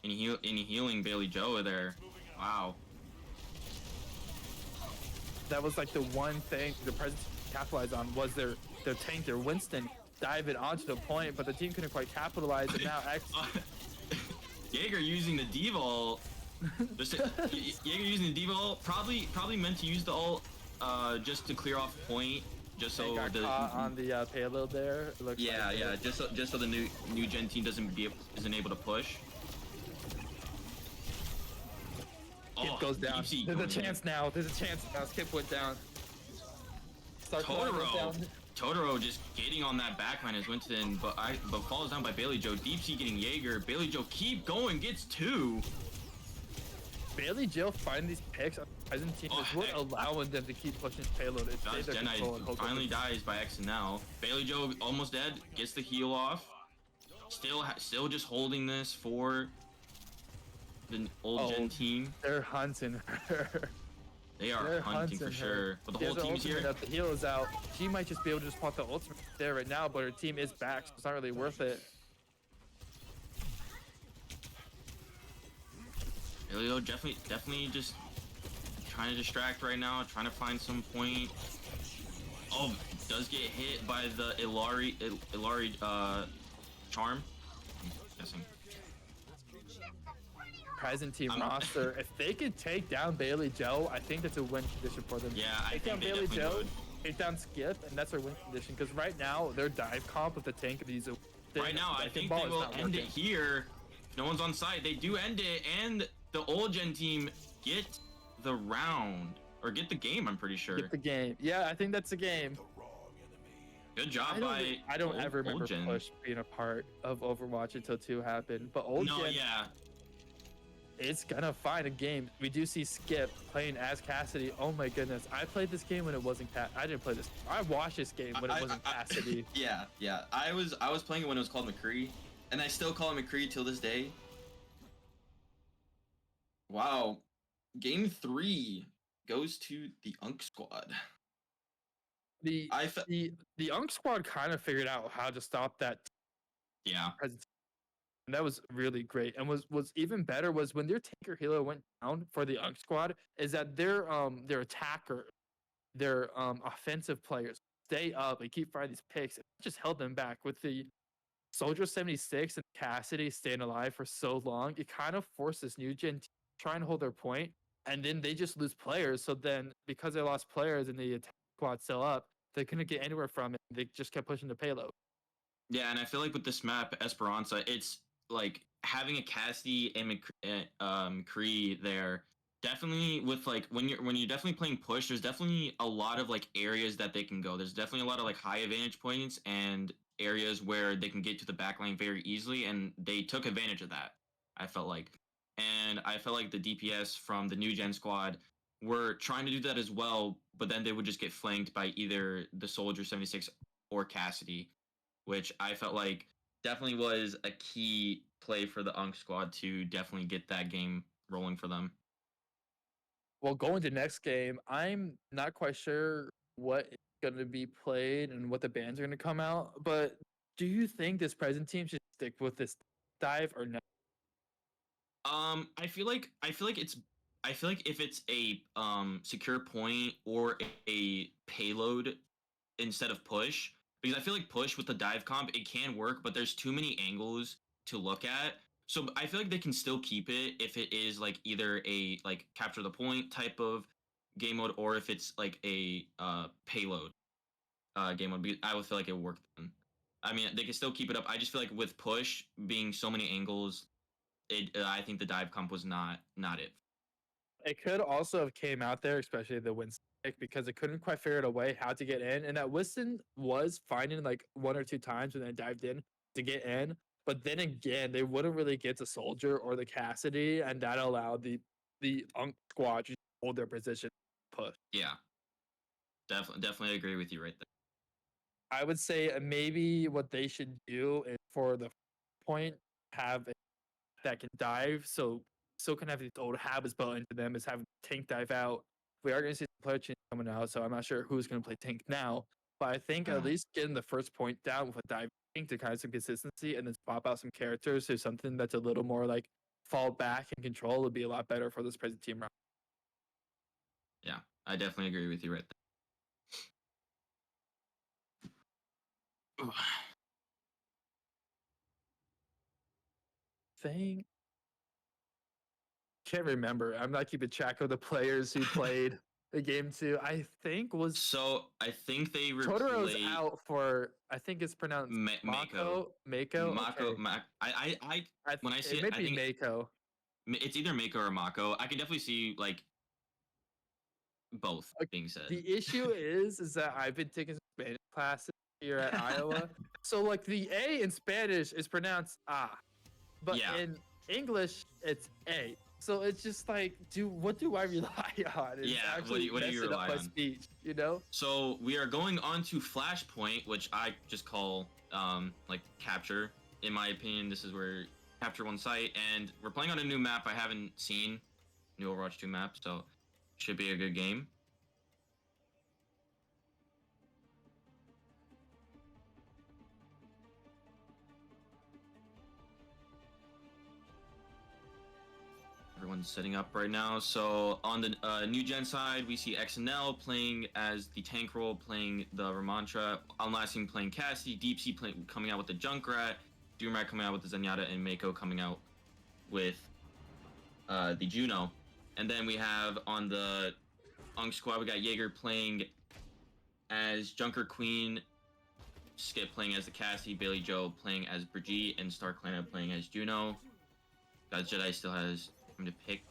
in healing Bailey Joe there. Wow. That was like the one thing the Presidents capitalized on was their tank, their Winston, diving onto the point, but the team couldn't quite capitalize. And now X. Jaeger using the D-Vol. Jaeger using the D-Vol, probably meant to use the ult just to clear off point, just so got caught on the payload there. It looks yeah, like yeah, just so the new gen team isn't able to push. Skip goes down. There's a chance now. There's a chance now. Skip went down. Totoro just getting on that backline as Winston, but falls down by Bailey Joe. Deep Sea getting Jaeger. Bailey Joe keep going, gets 2. Bailey Joe finding these picks on the present team is what allowing them to keep pushing payload. Josh Jedi finally dies by XNL. Bailey Joe almost dead, gets the heal off. Still just holding this for the old gen team. They're hunting her. They're hunting for sure. But the whole team's here. The heal is out. She might just be able to just pop the ultimate there right now, but her team is back, so it's not really worth it. Elio definitely just trying to distract right now, trying to find some point. Oh, does get hit by the Ilari charm. I'm guessing. Present team roster. If they could take down Bailey Joe, I think that's a win condition for them. Yeah, I take think down they Bailey definitely Joe, would. take down Skip, and that's their win condition. Because right now their dive comp with the tank of these. Right now, I think they will end it here. No one's on site. They do end it, and the old gen team get the round or get the game. I'm pretty sure. Get the game. Yeah, I think that's the game. Good job I don't ever remember Push being a part of Overwatch until 2 happened. But old gen, yeah. It's gonna find a game. We do see Skip playing as Cassidy. Oh my goodness. I played this game when it wasn't I didn't play this. I watched this game when it wasn't Cassidy. Yeah. I was playing it when it was called McCree, and I still call it McCree till this day. Wow. Game 3 goes to the Unk squad. The Unk squad kind of figured out how to stop that. Yeah. And that was really great. And was even better was when their tanker healer went down for the Unk squad, is that their attacker, their offensive players stay up and keep finding these picks. It just held them back with the Soldier 76 and Cassidy staying alive for so long. It kind of forced this new gen team to try and hold their point, and then they just lose players. So then because they lost players and the attack squad still up, they couldn't get anywhere from it. They just kept pushing the payload. Yeah, and I feel like with this map, Esperanza, it's like having a Cassidy and McCree there. Definitely with like when you're definitely playing push, there's definitely a lot of like areas that they can go. There's definitely a lot of like high advantage points and areas where they can get to the backline very easily, and they took advantage of that. I felt like the DPS from the new gen squad were trying to do that as well, but then they would just get flanked by either the Soldier 76 or Cassidy, which I felt like definitely was a key play for the Unk squad to definitely get that game rolling for them. Well, going to next game, I'm not quite sure what going to be played and what the bans are going to come out. But do you think this present team should stick with this dive or no? I feel like if it's a secure point or a payload instead of push, because I feel like push with the dive comp it can work, but there's too many angles to look at. So I feel like they can still keep it if it is like either a like capture the point type of game mode or if it's like a payload game mode. I would feel like it would work then. I mean, they can still keep it up. I just feel like with push being so many angles, I think the dive comp was not it. It could also have came out there, especially the Winston pick, because it couldn't quite figure out a way how to get in. And that Winston was finding like 1 or 2 times when they dived in to get in. But then again, they wouldn't really get the soldier or the Cassidy, and that allowed the Unk squad to hold their position push. Yeah, definitely agree with you right there. I would say maybe what they should do is for the point have a that can dive, so still can have these old habits built into them is having tank dive out. We are going to see some player change coming out, so I'm not sure who's going to play tank now. But I think at least getting the first point down with a dive tank to kind of some consistency and then swap out some characters to something that's a little more like fall back and control would be a lot better for this present team round. Yeah, I definitely agree with you right there. Thing can't remember. I'm not keeping track of the players who played the game too. I think was So I think they Totoro's replaced out for. I think it's pronounced Mako. Mako. Mako. Okay. When I see it it, may I be think Mako. it's either Mako or Mako. I can definitely see like both being said. The issue is that I've been taking Spanish classes here at Iowa, so like the A in Spanish is pronounced ah, but Yeah. in English it's A. So it's just like, what do I rely on? It's Yeah, what do actually you messing rely up my on? speech, you know? So we are going on to Flashpoint, which I just call like capture. In my opinion, this is where capture one site, and we're playing on a new map I haven't seen, new Overwatch 2 map, so should be a good game. Everyone's setting up right now. So on the new gen side, we see XNL playing as the tank role, playing the Ramantra, Unlasting playing Cassie, Deep Sea coming out with the Junkrat, Doomrat coming out with the Zenyatta, and Mako coming out with the Juno. And then we have on the Unk squad, we got Jaeger playing as Junker Queen, Skip playing as the Cassie, Bailey Joe playing as Brigitte, and Starklana playing as Juno. God Jedi still has him to pick.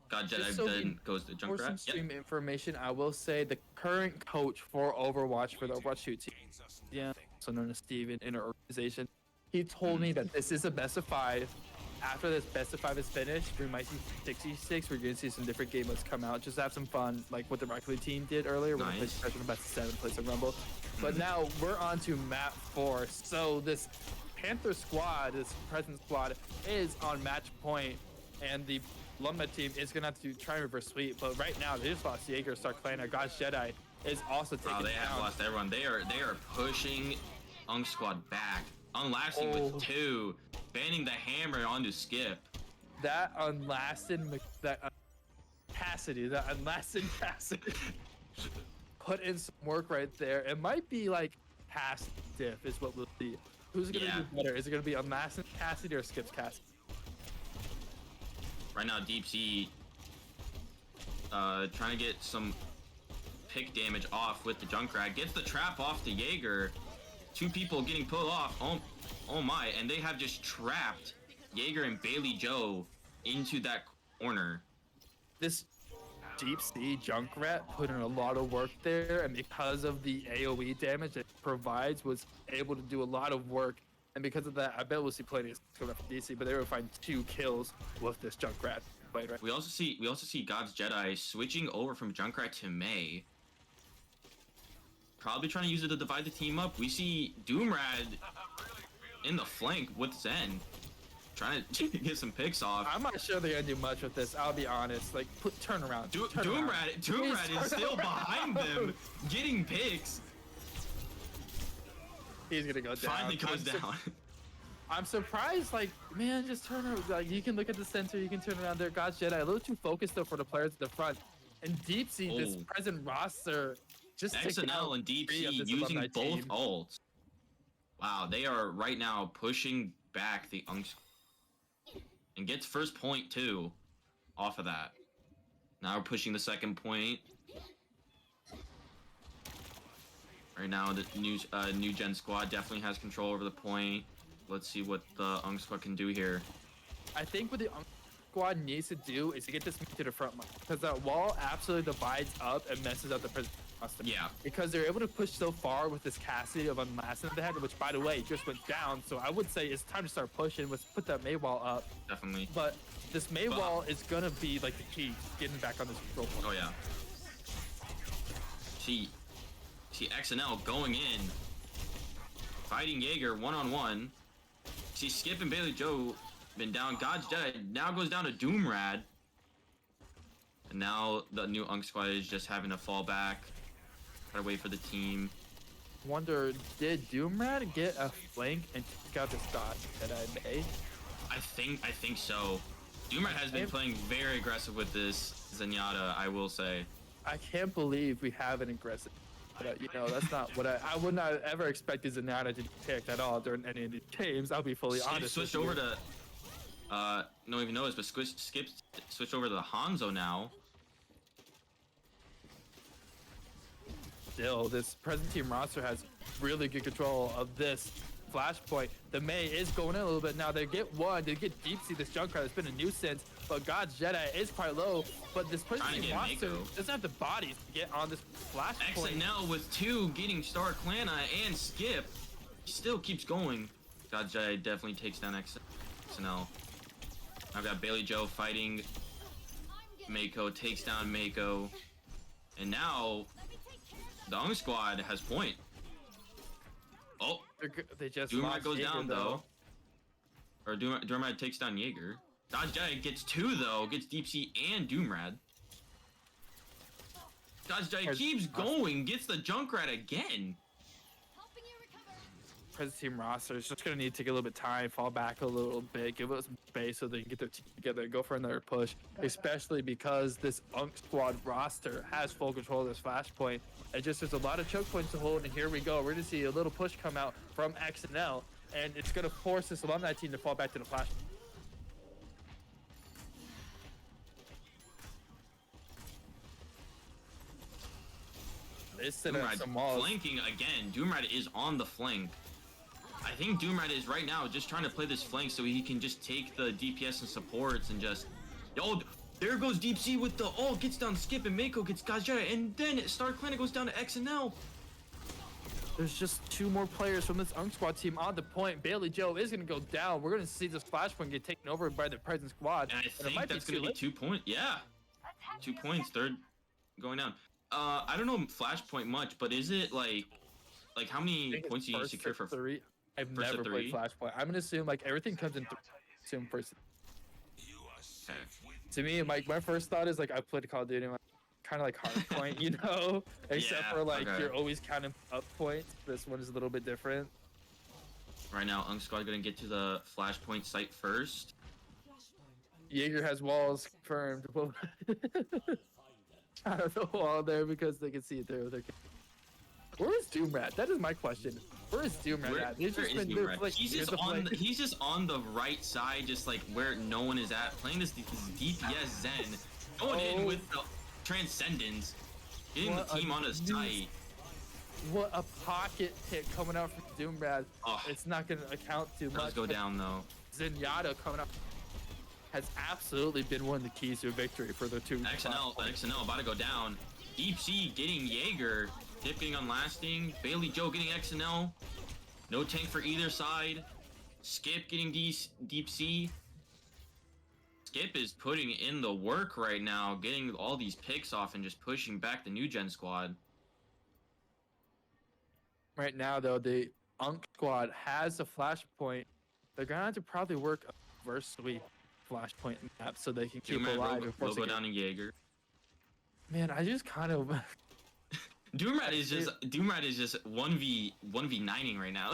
God Jedi then goes to For some Junkrat. stream information, I will say the current coach for Overwatch for the Overwatch 2 team, yeah, also known as Steven in our organization, he told me that this is a best of 5. After this best of 5 is finished, we might see 66. We're going to see some different game modes come out. Just have some fun, like what the Rocket League team did earlier when they played special best of 7 plays of Rumble. But now we're on to map 4. So this Panther squad, this present squad, is on match point, and the Alumni team is going to have to try and reverse sweep. But right now, they just lost Jaeger, Starklana, God's Jedi is also taking Oh, they have lost everyone. They are pushing Unk squad back. Unlasting with 2, banning the hammer onto Skip. That unlasting Cassidy, put in some work right there. It might be like past diff is what we'll see. Who's gonna do better? Is it gonna be unlasting Cassidy or Skip's Cassidy? Right now, Deep Sea trying to get some pick damage off with the Junkrat. Gets the trap off to Jaeger. 2 people getting pulled off. Oh my, and they have just trapped Jaeger and Bailey Joe into that corner. This Deep Sea Junkrat put in a lot of work there, and because of the AoE damage it provides, was able to do a lot of work. And because of that, I bet we'll see plenty of coming up from DC, but they will find 2 kills with this Junkrat. Right? We also see God's Jedi switching over from Junkrat to Mei. Probably trying to use it to divide the team up. We see Doomrad in the flank with Zen, trying to get some picks off. I'm not sure they're gonna do much with this. I'll be honest. Like, turn around. Doomrat is still behind them, getting picks. He's gonna go down. Finally goes down. I'm surprised. Like, man, just turn around. Like, you can look at the center. You can turn around there. God's Jedi, a little too focused though for the players at the front. And Deep Sea, this present roster, just taking out XNL and Deep 3 Sea of this using Alumni both team. ults. Wow, they are right now pushing back the Unks and gets first point too off of that. Now we're pushing the second point. Right now the new gen squad definitely has control over the point. Let's see what the Unk squad can do here. I think what the Unk squad needs to do is to get this to the front line, because that wall absolutely divides up and messes up the present roster. Yeah. Because they're able to push so far with this Cassidy of Unlasting that they had, which by the way just went down. So I would say it's time to start pushing. Let's put that May wall up. Definitely. But this May wall is gonna be like the key to getting back on this control point. Oh yeah. See XNL going in, fighting Jaeger one-on-one. See Skip and Bailey Joe been down. God's Jedi now goes down to Doomrad. And now the new Unk squad is just having to fall back. Gotta wait for the team. Wonder, did Doomrad get a flank and take out this dot that I made? I think so. Doomrad has been playing very aggressive with this Zenyatta, I will say. I can't believe we have an aggressive. You know, that's not what I would not ever expect Zenyatta to be picked at all during any of these games. I'll be fully honest. Switched over to no even notice, but Skip switched over to the Hanzo now. Still, this present team roster has really good control of this flashpoint. The May is going in a little bit now. They get one. They get Deep Sea, this Junkrat that's been a nuisance. But God's Jedi is quite low. But this present team roster doesn't have the bodies to get on this flashpoint. XNL with 2 getting Star Clana and Skip. He still keeps going. God's Jedi definitely takes down XNL. I've got Bailey Joe fighting Mako, takes down Mako. And now the Unk squad has point. Oh, they just Doomrat goes down though. Or Doomrat takes down Jaeger. Dodge Jedi gets 2 though, gets Deep Sea and Doomrad. Dodge Jedi keeps going, gets the Junkrat again. Present team roster is just gonna need to take a little bit of time, fall back a little bit, give us some space so they can get their team together, go for another push. Especially because this Unk squad roster has full control of this flashpoint. It just there's a lot of choke points to hold, and here we go. We're gonna see a little push come out from XNL, and it's gonna force this Alumni team to fall back to the flash. Doomrad flanking again. Doomrad is on the flank. I think Doomrad is right now just trying to play this flank so he can just take the DPS and supports and just... Oh, there goes Deep Sea with the... Oh, gets down Skip and Mako gets God's Jedi. And then Star Clana goes down to XNL. There's just 2 more players from this Unk squad team on the point. Bailey Joe is going to go down. We're going to see this flashpoint get taken over by the present squad. And I think that's going to be 2 points. Yeah. 2 points. Third going down. I don't know flashpoint much, but is it like how many points do you secure for 3? I've never played flashpoint. I'm gonna assume like everything comes in 3. Assume first. Okay. To me, my first thought is like I played Call of Duty, like, kind of like hardpoint, you know, except for like you're always counting up points. This one is a little bit different. Right now, Unk squad gonna get to the flashpoint site first. Jaeger has walls confirmed. Out of the wall there because they can see it there with their. Where is Doomrat? That is my question. Where is Doomrat at? He's just on the right side, just like where no one is at, playing this DPS Zen, going in with the Transcendence, getting the team on his site. What a pocket hit coming out from Doomrat. Oh, it's not going to account too much. Does go down though. Zenyatta coming up has absolutely been one of the keys to victory for the 2. XNL about to go down. Deep Sea getting Jaeger. Dip getting Unlasting. Bailey Joe getting XNL. No tank for either side. Skip getting Deep Sea. Skip is putting in the work right now, getting all these picks off and just pushing back the new gen squad. Right now, though, the Unk squad has a flashpoint. They're going to have to probably work reverse sweep Flashpoint map so they can keep Doomrat alive will and force go a game. down in Jaeger. Man, I just kind of Doomrat is just 1v9ing right now.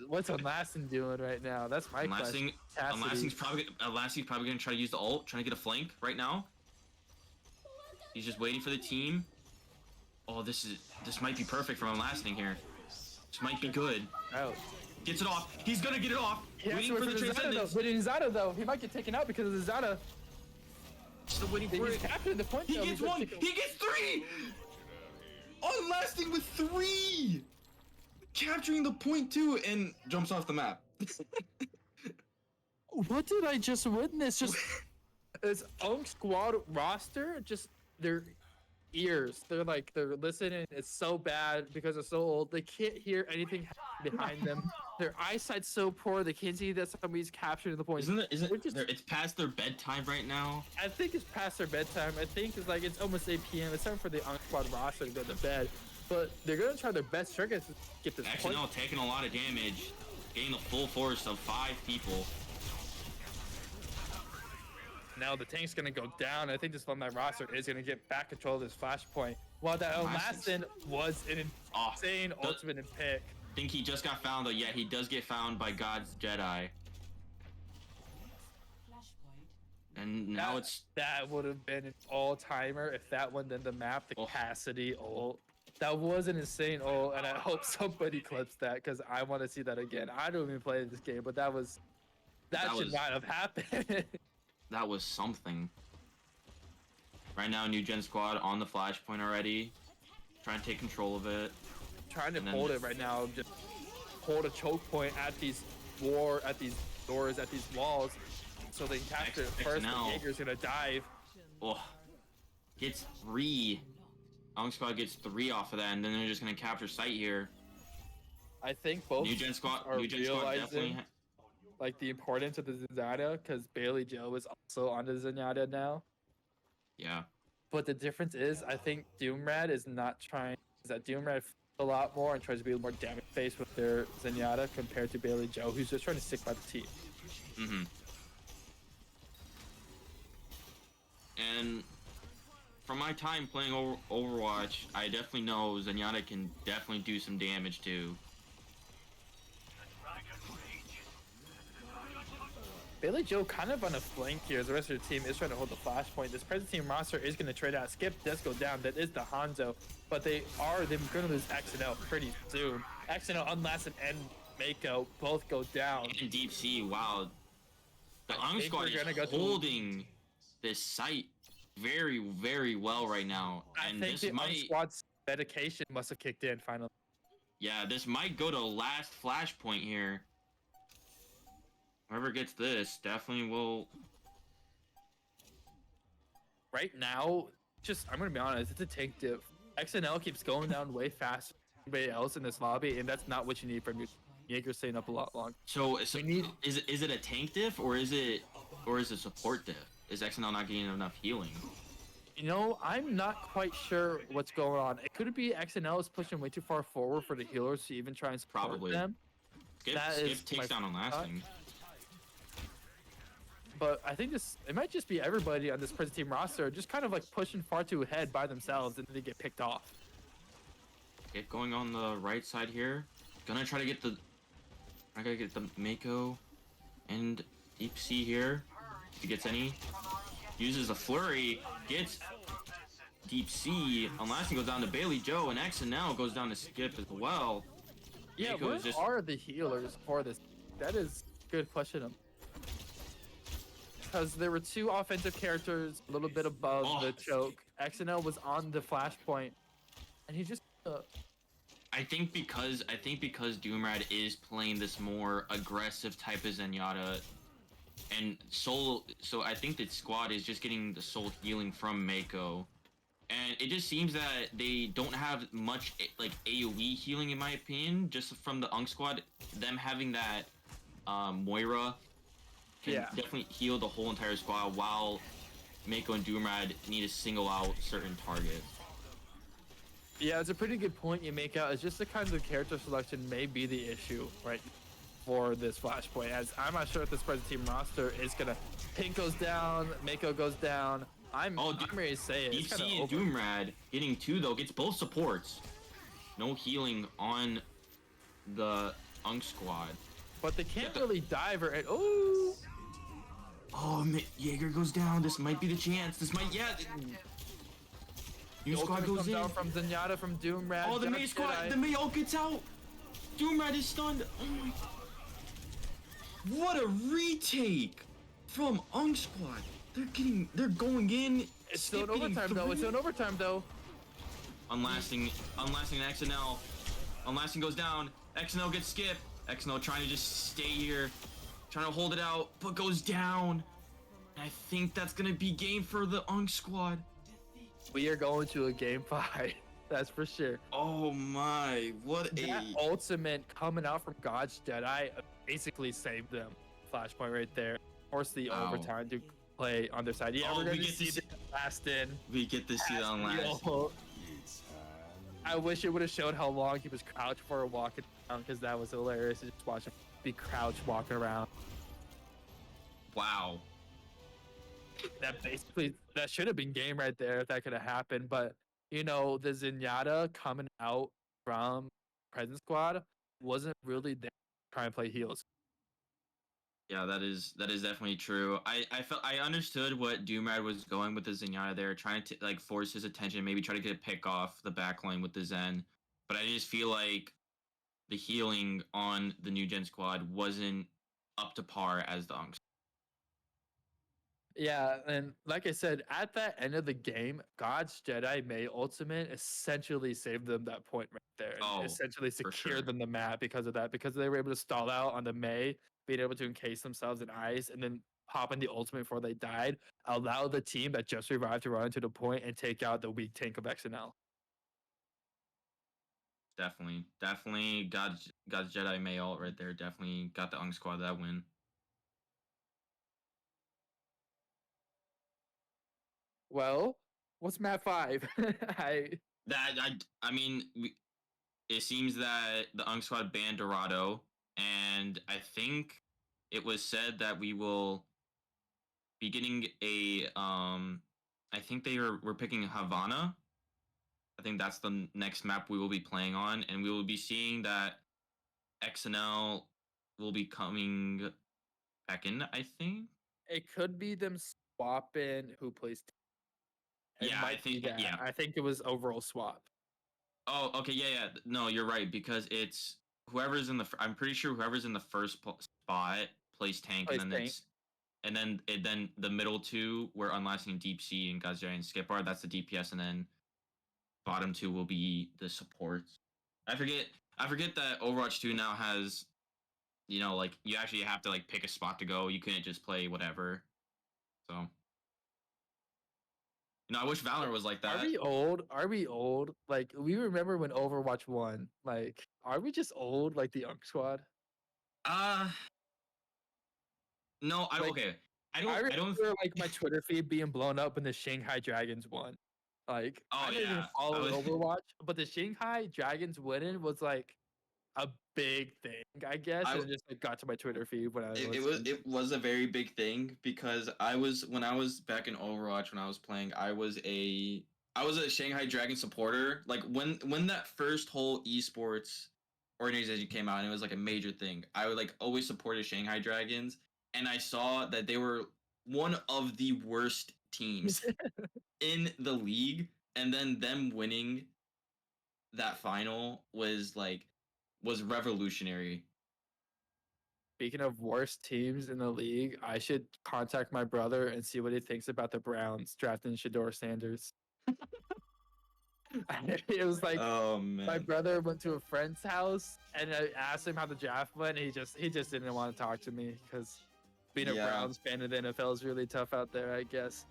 what's Unlasting doing right now? That's my question. Unlasting's probably gonna try to use the ult, trying to get a flank right now. He's just waiting for the team. Oh, this might be perfect for Unlasting here. This might be good. Oh. Gets it off. He's gonna get it off. Waiting for the transcendence. But in Zada though, he might get taken out because of the Zada. Still waiting for He's it. capturing the point. He though. gets He's gonna one. take He gets 3. Unlasting with 3. Capturing the point too, and jumps off the map. What did I just witness? Just this Unk Squad roster, just their ears. They're listening. It's so bad because they're so old. They can't hear anything behind them. Their eyesight's so poor. They can't see that somebody's capturing the point. It's past their bedtime right now? I think it's past their bedtime. I think it's almost 8 p.m. It's time for the Unk Squad roster to go to bed. But they're gonna try their best trick to get this point. XNL taking a lot of damage, getting the full force of 5 people. Now the tank's gonna go down. I think this Alumni roster is gonna get back control of this flashpoint. While that Unlasting was an insane ultimate and pick. I think he just got found though. Yeah, he does get found by God's Jedi. And now that would have been an all-timer if that one then the map, the Cassidy ult. That was an insane ult, and I hope somebody clips that because I want to see that again. I don't even play this game, but that should not have happened. That was something. Right now, New Gen Squad on the flashpoint already. Trying to take control of it. Trying to hold it right now. Just hold a choke point at these doors, at these walls, so they can capture it first. The Jaeger's gonna dive. Oh, gets 3. Unk Squad gets 3 off of that, and then they're just gonna capture site here. I think both New Gen Squad realizing definitely. Like the importance of the Zenyatta, because Bailey Joe is also on the Zenyatta now. Yeah. But the difference is, I think Doomrat is not trying. Is that Doomrat a lot more and tries to be a little more damage faced with their Zenyatta compared to Bailey Joe, who's just trying to stick by the team. Mm-hmm. And from my time playing Overwatch, I definitely know Zenyatta can definitely do some damage too. Bailey Joe kind of on a flank here as the rest of the team is trying to hold the flashpoint. This present team roster is going to trade out. Skip does go down. That is the Hanzo. But they're going to lose XNL pretty soon. XNL, Unlasted, and Mako both go down. And Deep Sea, wow. The Unk Squad is holding this site very, very well right now. And I think the Unk Squad's dedication must have kicked in finally. Yeah, this might go to last flashpoint here. Whoever gets this definitely will. Right now, I'm gonna be honest, it's a tank div. XNL keeps going down way faster than anybody else in this lobby, and that's not what you need from your Jaeger staying up a lot long. So is it a tank diff or is it a support diff? Is XNL not getting enough healing? You know, I'm not quite sure what's going on. It could be XNL is pushing way too far forward for the healers to even try and support them. Skip takes down Unlasting. But I think it might just be everybody on this present team roster just kind of like pushing far too ahead by themselves and then they get picked off. Skip going on the right side here. Gonna try to get the Mako and Deep Sea here. If he gets any. Uses a flurry, gets Deep Sea. Unlasting goes down to Bailey Joe, and XNL goes down to Skip as well. Yeah, where are the healers for this? That is a good question. Because there were 2 offensive characters a little bit above the choke. XNL was on the flashpoint, and he just. I think because Doomrat is playing this more aggressive type of Zenyatta, and so I think that squad is just getting the soul healing from Mako, and it just seems that they don't have much like AOE healing in my opinion. Just from the Unk Squad, them having that Moira. Can definitely heal the whole entire squad while Mako and Doomrad need to single out certain targets. Yeah, it's a pretty good point you make out. It's just the kinds of character selection may be the issue, right? for this flashpoint, as I'm not sure if this present team roster is gonna. Pink goes down, Mako goes down. I'm ready to say it. Deep It's kinda Sea and over. Doomrad getting 2 though, gets both supports. No healing on the Unk squad. But they can't really dive or. Oh, Oh, Jaeger goes down. This might be the chance. This might, yeah. New squad goes comes in. down from Zenyatta, from Doomrad. Oh, the Judge Mei squad. Jedi. The Mei ult gets out. Doomrad is stunned. Oh my. What a retake from Unk squad. They're going in. It's still in Skip getting overtime though. It's still in overtime though. Unlasting XNL. Unlasting goes down. XNL gets skipped. XNL trying to just stay here, trying to hold it out, but goes down. And I think that's gonna be game for the Unk squad. We are going to a game 5. That's for sure. Oh my, what That ultimate coming out from God's Jedi basically saved them. Flashpoint right there. Force the Wow. overtime to play on their side. Yeah, Oh, we're we going to get to see see- the last in. we get to see that on last. I wish it would have showed how long he was crouched for walking around, because that was hilarious to just watch him be crouched walking around. Wow. That should have been game right there if that could have happened. But the Zenyatta coming out from present squad wasn't really there to try and play heals. Yeah, that is definitely true. I understood what Doomrad was going with the Zenyatta there, trying to like force his attention, maybe try to get a pick off the backline with the Zen. But I just feel like the healing on the new gen squad wasn't up to par as the Unks. Yeah, and like I said, at that end of the game, God's Jedi May ultimate essentially saved them that point right there. And Oh, essentially for secured sure. them the map because of that, because they were able to stall out on the May, being able to encase themselves in ice, and then pop in the ultimate before they died, allow the team that just revived to run into the point and take out the weak tank of XNL. Definitely God's Jedi May ult right there. Definitely got the Unk squad that win. Well, what's map 5? I mean, it seems that the Unk squad banned Dorado, and I think it was said that we will be getting a I think we're picking Havana. I think that's the next map we will be playing on, and we will be seeing that XNL will be coming back in, I think. It could be them swapping who plays. It Yeah, I might be think that. yeah. I think it was overall swap. Oh, okay, yeah. No, you're right, because it's whoever's in the. I'm pretty sure whoever's in the first spot plays tank, Plays and then tank. then the middle two where Unlasting, Deep Sea, and Gazjai and Skip are. That's the DPS, and then bottom two will be the supports. I forget that Overwatch 2 now has, like you actually have to like pick a spot to go. You couldn't just play whatever. So, I wish Valorant was like that. Are we old? Are we old? Like, we remember when Overwatch 1. Like, are we just old like the Unk squad? No, okay. I remember don't. like my Twitter feed being blown up when the Shanghai Dragons won. Like, Oh, I didn't even yeah. follow I was- Overwatch, but the Shanghai Dragons winning was like a big thing, I guess. I- And it just like, got to my Twitter feed when I It was a very big thing, because when I was back in Overwatch when I was playing, I was a Shanghai Dragon supporter. Like when that first whole esports organization came out and it was like a major thing, I would like always supported Shanghai Dragons, and I saw that they were one of the worst teams in the league, and then them winning that final was revolutionary. Speaking of worst teams in the league, I should contact my brother and see what he thinks about the Browns drafting Shador Sanders. It was like Oh man. my brother went to a friend's house and I asked him how the draft went. And he just didn't want to talk to me because being a Yeah. Browns fan in the NFL is really tough out there, I guess.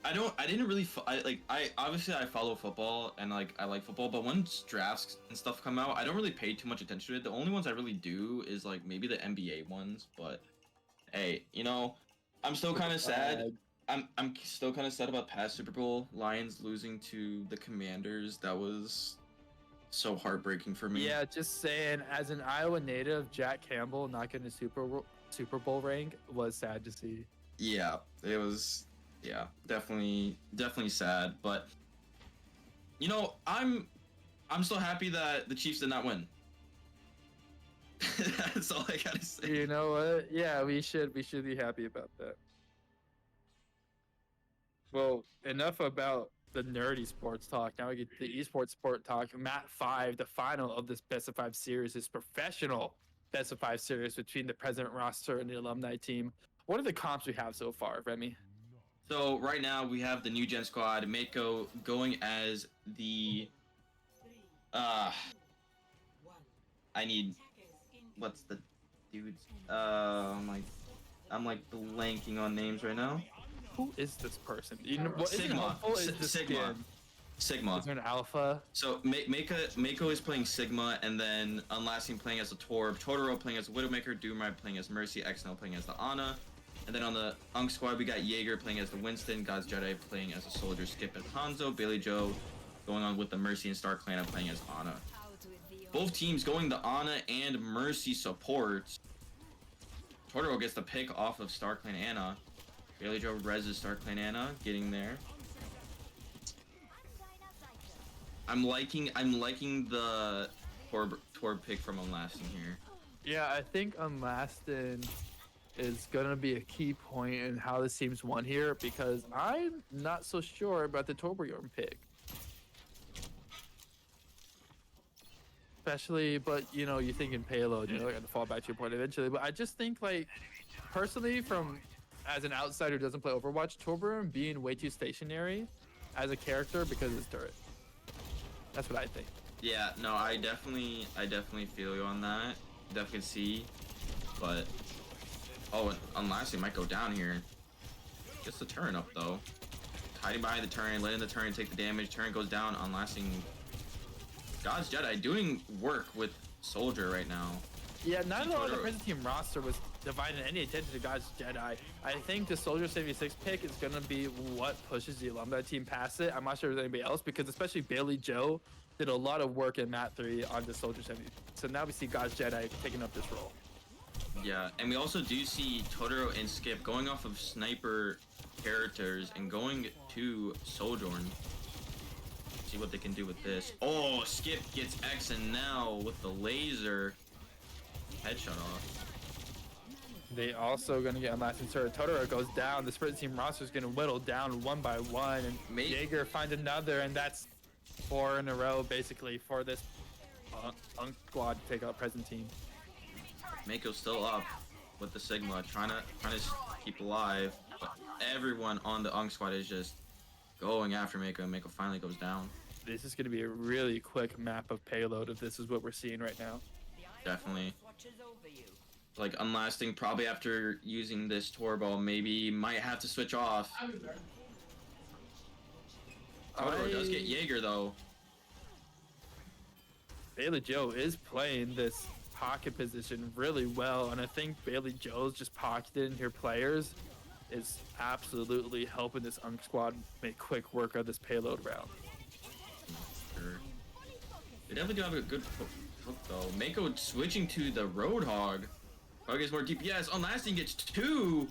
I didn't really I obviously I follow football and like I like football, but when drafts and stuff come out, I don't really pay too much attention to it. The only ones I really do is like maybe the NBA ones, but hey, I'm still kind of sad. I'm still kind of sad about past Super Bowl, Lions losing to the Commanders. That was so heartbreaking for me. Yeah, just saying, as an Iowa native, Jack Campbell not getting a Super Bowl rank was sad to see. Yeah, it was. Yeah, definitely sad. But you know, I'm so happy that the Chiefs did not win. That's all I gotta say. You know what? Yeah, we should be happy about that. Well, enough about the nerdy sports talk. Now we get the esports sport talk. Mat 5, the final of this best of 5 series, is professional best of 5 series between the present roster and the alumni team. What are the comps we have so far, Remy? So right now we have the new gen squad, Mako going as the I need what's the dude's I'm like blanking on names right now. Who is this person? You know, what isn't Sigma. helpful is the Sigma. skin. Sigma. Is there an alpha? So Mako is playing Sigma, and then Unlasting playing as a Torb, Totoro playing as a Widowmaker, Doomride playing as Mercy, XNL playing as the Ana. And then on the Unk squad, we got Jaeger playing as the Winston, God's Jedi playing as a Soldier, Skip as Hanzo, Bailey Joe going on with the Mercy, and Star Clan playing as Ana. Both teams going the Ana and Mercy supports. Totoro gets the pick off of Star Clan Ana. Bailey Joe reses Star Clan Ana, getting there. I'm liking the Torb pick from Unlasting here. Yeah, I think Unlasting is going to be a key point in how this team's won here, because I'm not so sure about the Torbjorn pick. Especially, but you know, you're thinking payload, you know, going to fall back to your point eventually. But I just think, like, personally, as an outsider who doesn't play Overwatch, Torbjorn being way too stationary as a character because of his turret. That's what I think. Yeah, no, I definitely feel you on that. Definitely see, but oh, and Unlasting might go down here. Gets the turret up though. Hiding behind the turret, letting the turret take the damage. Turret goes down. Unlasting. God's Jedi doing work with Soldier right now. Yeah, not a lot of the present team roster was dividing any attention to God's Jedi. I think the Soldier 76 pick is going to be what pushes the alumni team past it. I'm not sure if there's anybody else, because especially Bailey Joe did a lot of work in Mat 3 on the Soldier 70. So now we see God's Jedi taking up this role. Yeah, and we also do see Totoro and Skip going off of sniper characters and going to Sojourn. See what they can do with this. Oh, Skip gets X, and now with the laser headshot off. They also going to get Unlasting turret. Totoro goes down. The sprint team roster is going to whittle down one by one, and Jaeger finds another, and that's 4 in a row basically for this Unk squad to take out present team. Mako's still up with the Sigma, trying to keep alive, but everyone on the Unk squad is just going after Mako, and Mako finally goes down. This is going to be a really quick map of payload if this is what we're seeing right now. Definitely. Like Unlasting, probably after using this Torbo, maybe might have to switch off. Totoro does get Jaeger though. Bailey Joe is playing this pocket position really well, and I think Bailey Joe's just pocketing her players is absolutely helping this Unk squad make quick work of this payload round. Sure. They definitely do have a good hook though. Mako switching to the Roadhog. Probably gets more DPS. Unlasting gets 2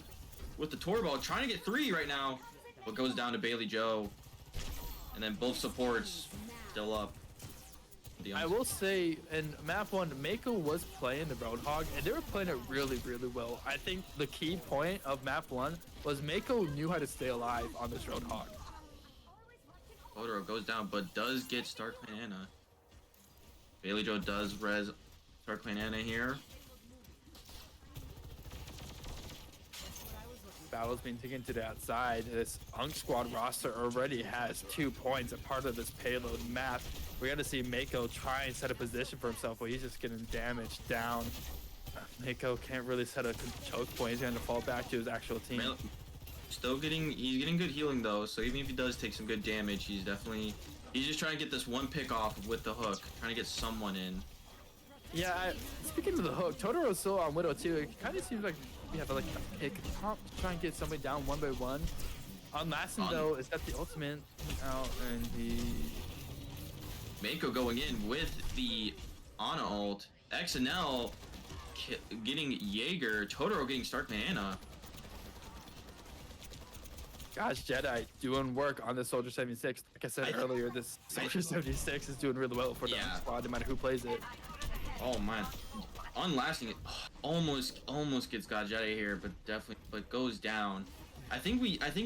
with the Torball, trying to get 3 right now. But goes down to Bailey Joe. And then both supports still up. I will say, in map 1, Mako was playing the Roadhog, and they were playing it really, really well. I think the key point of map 1 was Mako knew how to stay alive on this Roadhog. Totoro goes down, but does get Star Clan Ana. Bailey Joe does res Star Clan Ana here. Battle's being taken to the outside. This Unk squad roster already has 2 points, a part of this payload map. We got to see Mako try and set a position for himself, but he's just getting damaged down. Mako can't really set a choke point. He's going to fall back to his actual team. He's getting good healing though, so even if he does take some good damage, he's just trying to get this one pick off with the hook, trying to get someone in. Yeah, speaking of the hook, Totoro's still on Widow too. It kind of seems like we have to like pick top to try and get somebody down one by one. Unlasting though is got the ultimate out, and Mako going in with the Ana ult. XNL getting Jaeger. Totoro getting Stark Mana. Gosh, Jedi doing work on the Soldier 76. Like I said earlier, this Soldier 76 is doing really well for the squad, no matter who plays it. Oh man, unlasting it almost gets God Jedi here, but goes down. I think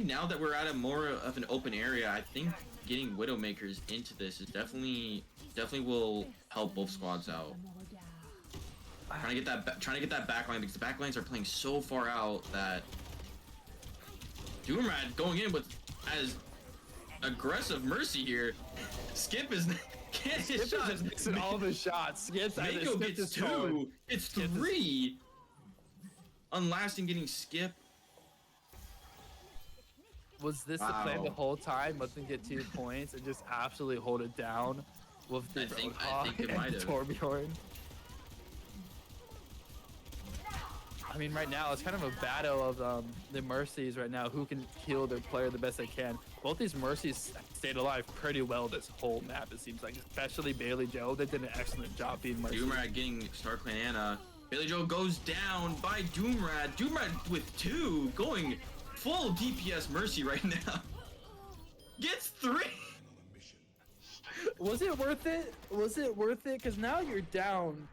now that we're at a more of an open area, I think getting Widowmakers into this is definitely will help both squads out. Trying to get that backline, because the backlines are playing so far out that Doomrad going in with as aggressive Mercy here. Skip is can't hit shots. Is missing all the shots. Mako gets 2. It's 3. Unlasting getting Skip. Was this the plan the whole time? Let them get 2 points and just absolutely hold it down with the I think it might have. Torbjorn. I mean, right now it's kind of a battle of the Mercies right now. Who can heal their player the best they can? Both these Mercies stayed alive pretty well this whole map, it seems like. Especially Bailey Joe. They did an excellent job being Mercy. Doomrad getting Stark Ana. Bailey Joe goes down by Doomrad. Doomrad with 2, going full DPS Mercy right now. Gets 3. Was it worth it? Was it worth it? Because now you're down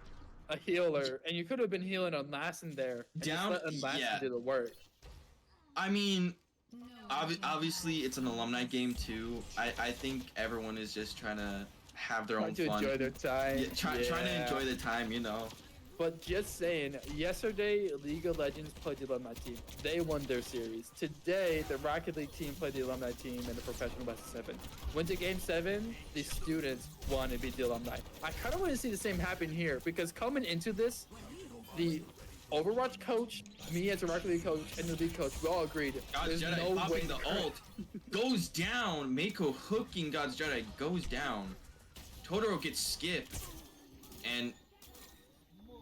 a healer, and you could have been healing Unlasting there. Down, yeah. Do the work. I mean, obviously it's an alumni game too. I think everyone is just trying to have their own fun. Enjoy their time. Yeah, trying to enjoy the time, you know. But just saying, yesterday League of Legends played the alumni team. They won their series. Today, the Rocket League team played the alumni team in the professional best of 7. Went to game 7, the students won and beat the alumni. I kind of want to see the same happen here, because coming into this, the Overwatch coach, me as a Rocket League coach, and the league coach, we all agreed. God's Jedi no popping the ult, goes down. Mako hooking God's Jedi, goes down. Totoro gets skipped, and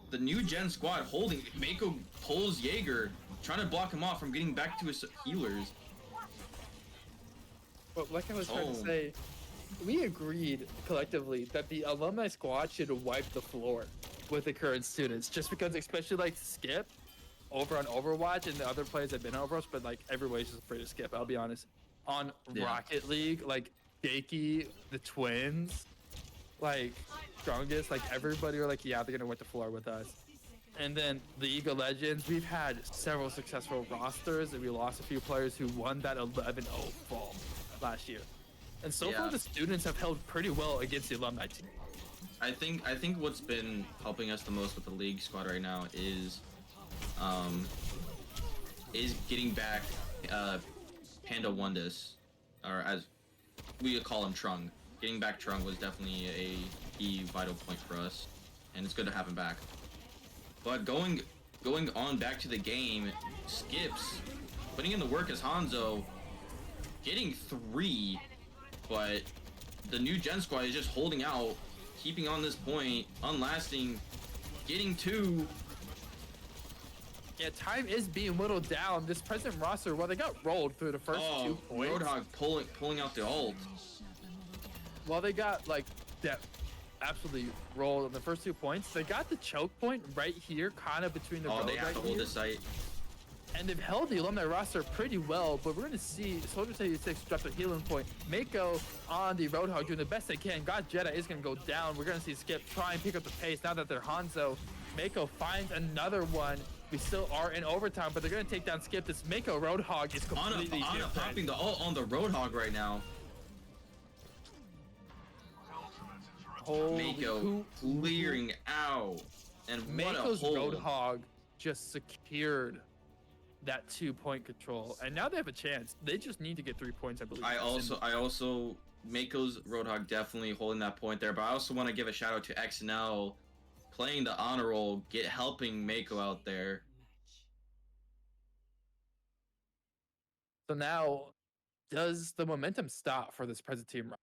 the new gen squad holding. Mako pulls Jaeger, trying to block him off from getting back to his healers. But like I was trying to say, we agreed collectively that the alumni squad should wipe the floor with the current students, just because, especially like Skip over on Overwatch, and the other players have been on Overwatch, but like everybody's just afraid to Skip, I'll be honest. On Rocket League, like Jakey, the twins, like Strongest, like everybody are like, yeah, they're gonna wipe the floor with us. And then League of Legends, we've had several successful rosters, and we lost a few players who won that 11-0 fall last year. And so far, the students have held pretty well against the alumni team. I think what's been helping us the most with the league squad right now is getting back Panda Wondus, or as we call him, Trung. Getting back Trung was definitely a key vital point for us, and it's good to have him back. But going on back to the game, Skips putting in the work as Hanzo, getting 3, but the new gen squad is just holding out, keeping on this point. Unlasting getting 2. Yeah, time is being whittled down. This present roster, well, they got rolled through the first 2 points. Roadhog pulling out the ult. Well, they got like that absolutely rolled on the first 2 points. They got the choke point right here, kind of between the road they have right to hold here. the site. And they've held the alumni roster pretty well, but we're going to see Soldier 76 drop the healing point. Mako on the Roadhog doing the best they can. God Jedi is going to go down. We're going to see Skip try and pick up the pace now that they're Hanzo. Mako finds another one. We still are in overtime, but they're going to take down Skip. This Mako Roadhog is completely different. Popping the ult on the Roadhog right now. Mako clearing out. And Mako's what a hold. Roadhog just secured that 2-point control, and now they have a chance. They just need to get 3 points, I believe. I also Mako's Roadhog definitely holding that point there, but I also want to give a shout out to XNL playing the honor roll, helping Mako out there. So now, does the momentum stop for this present team?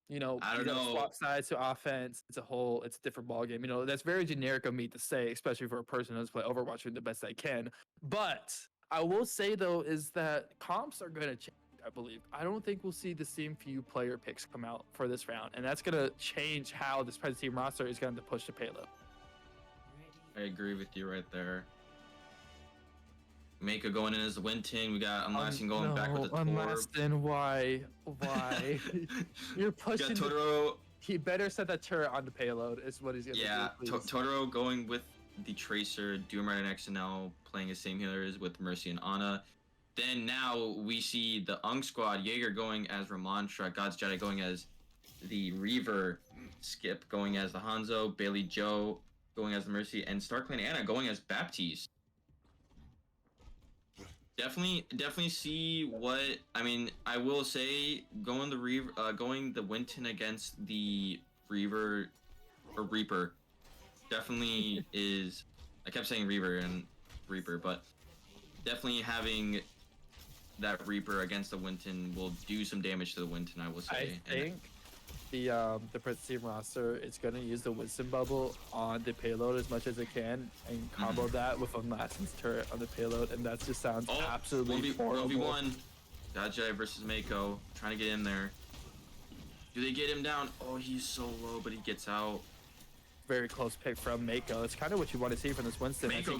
You know, I don't know. Swap sides to offense. It's a different ball game. You know, that's very generic of me to say, especially for a person who's play Overwatch the best they can. But I will say though, is that comps are going to change. I believe. I don't think we'll see the same few player picks come out for this round, and that's gonna change how this present team roster is going to push the payload. I agree with you right there. Mako going in as the win team. We got Unlasting going back with the Torb. Unlasting, why? You're pushing. Got Totoro. He better set that turret on the payload. Is what he's gonna do. Please. Totoro going with the Tracer, Doomrat and XNL playing the same healers with Mercy and Ana. Then now we see the Ung squad, Jaeger going as Ramontra, God's Jedi going as the Reaver, Skip going as the Hanzo, Bailey Joe going as the Mercy, and Stark Clan Anna going as Baptiste. Definitely see what I mean. I will say going the Winton against the Reaver or Reaper definitely is. I kept saying Reaver and Reaper, but definitely having that Reaper against the Winton will do some damage to the Winton, I will say. I think the present team roster is going to use the Winston bubble on the payload as much as it can and combo that with Unlasting's turret on the payload, and that just sounds absolutely horrible. 1v1. God Jedi versus Mako, trying to get in there. Do they get him down? Oh, he's so low, but he gets out. Very close pick from Mako. It's kind of what you want to see from this Winston. Mako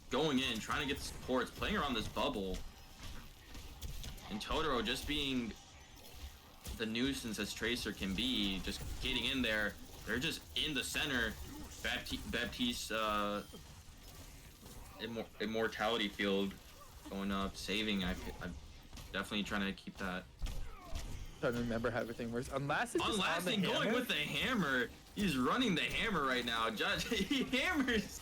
going in, trying to get supports, playing around this bubble. And Totoro just being the nuisance as Tracer can be, just getting in there. They're just in the center. Baptiste immortality field going up, saving. I'm definitely trying to keep that. Trying to remember how everything works. Unlasting going with the hammer. He's running the hammer right now. Judge, he hammers.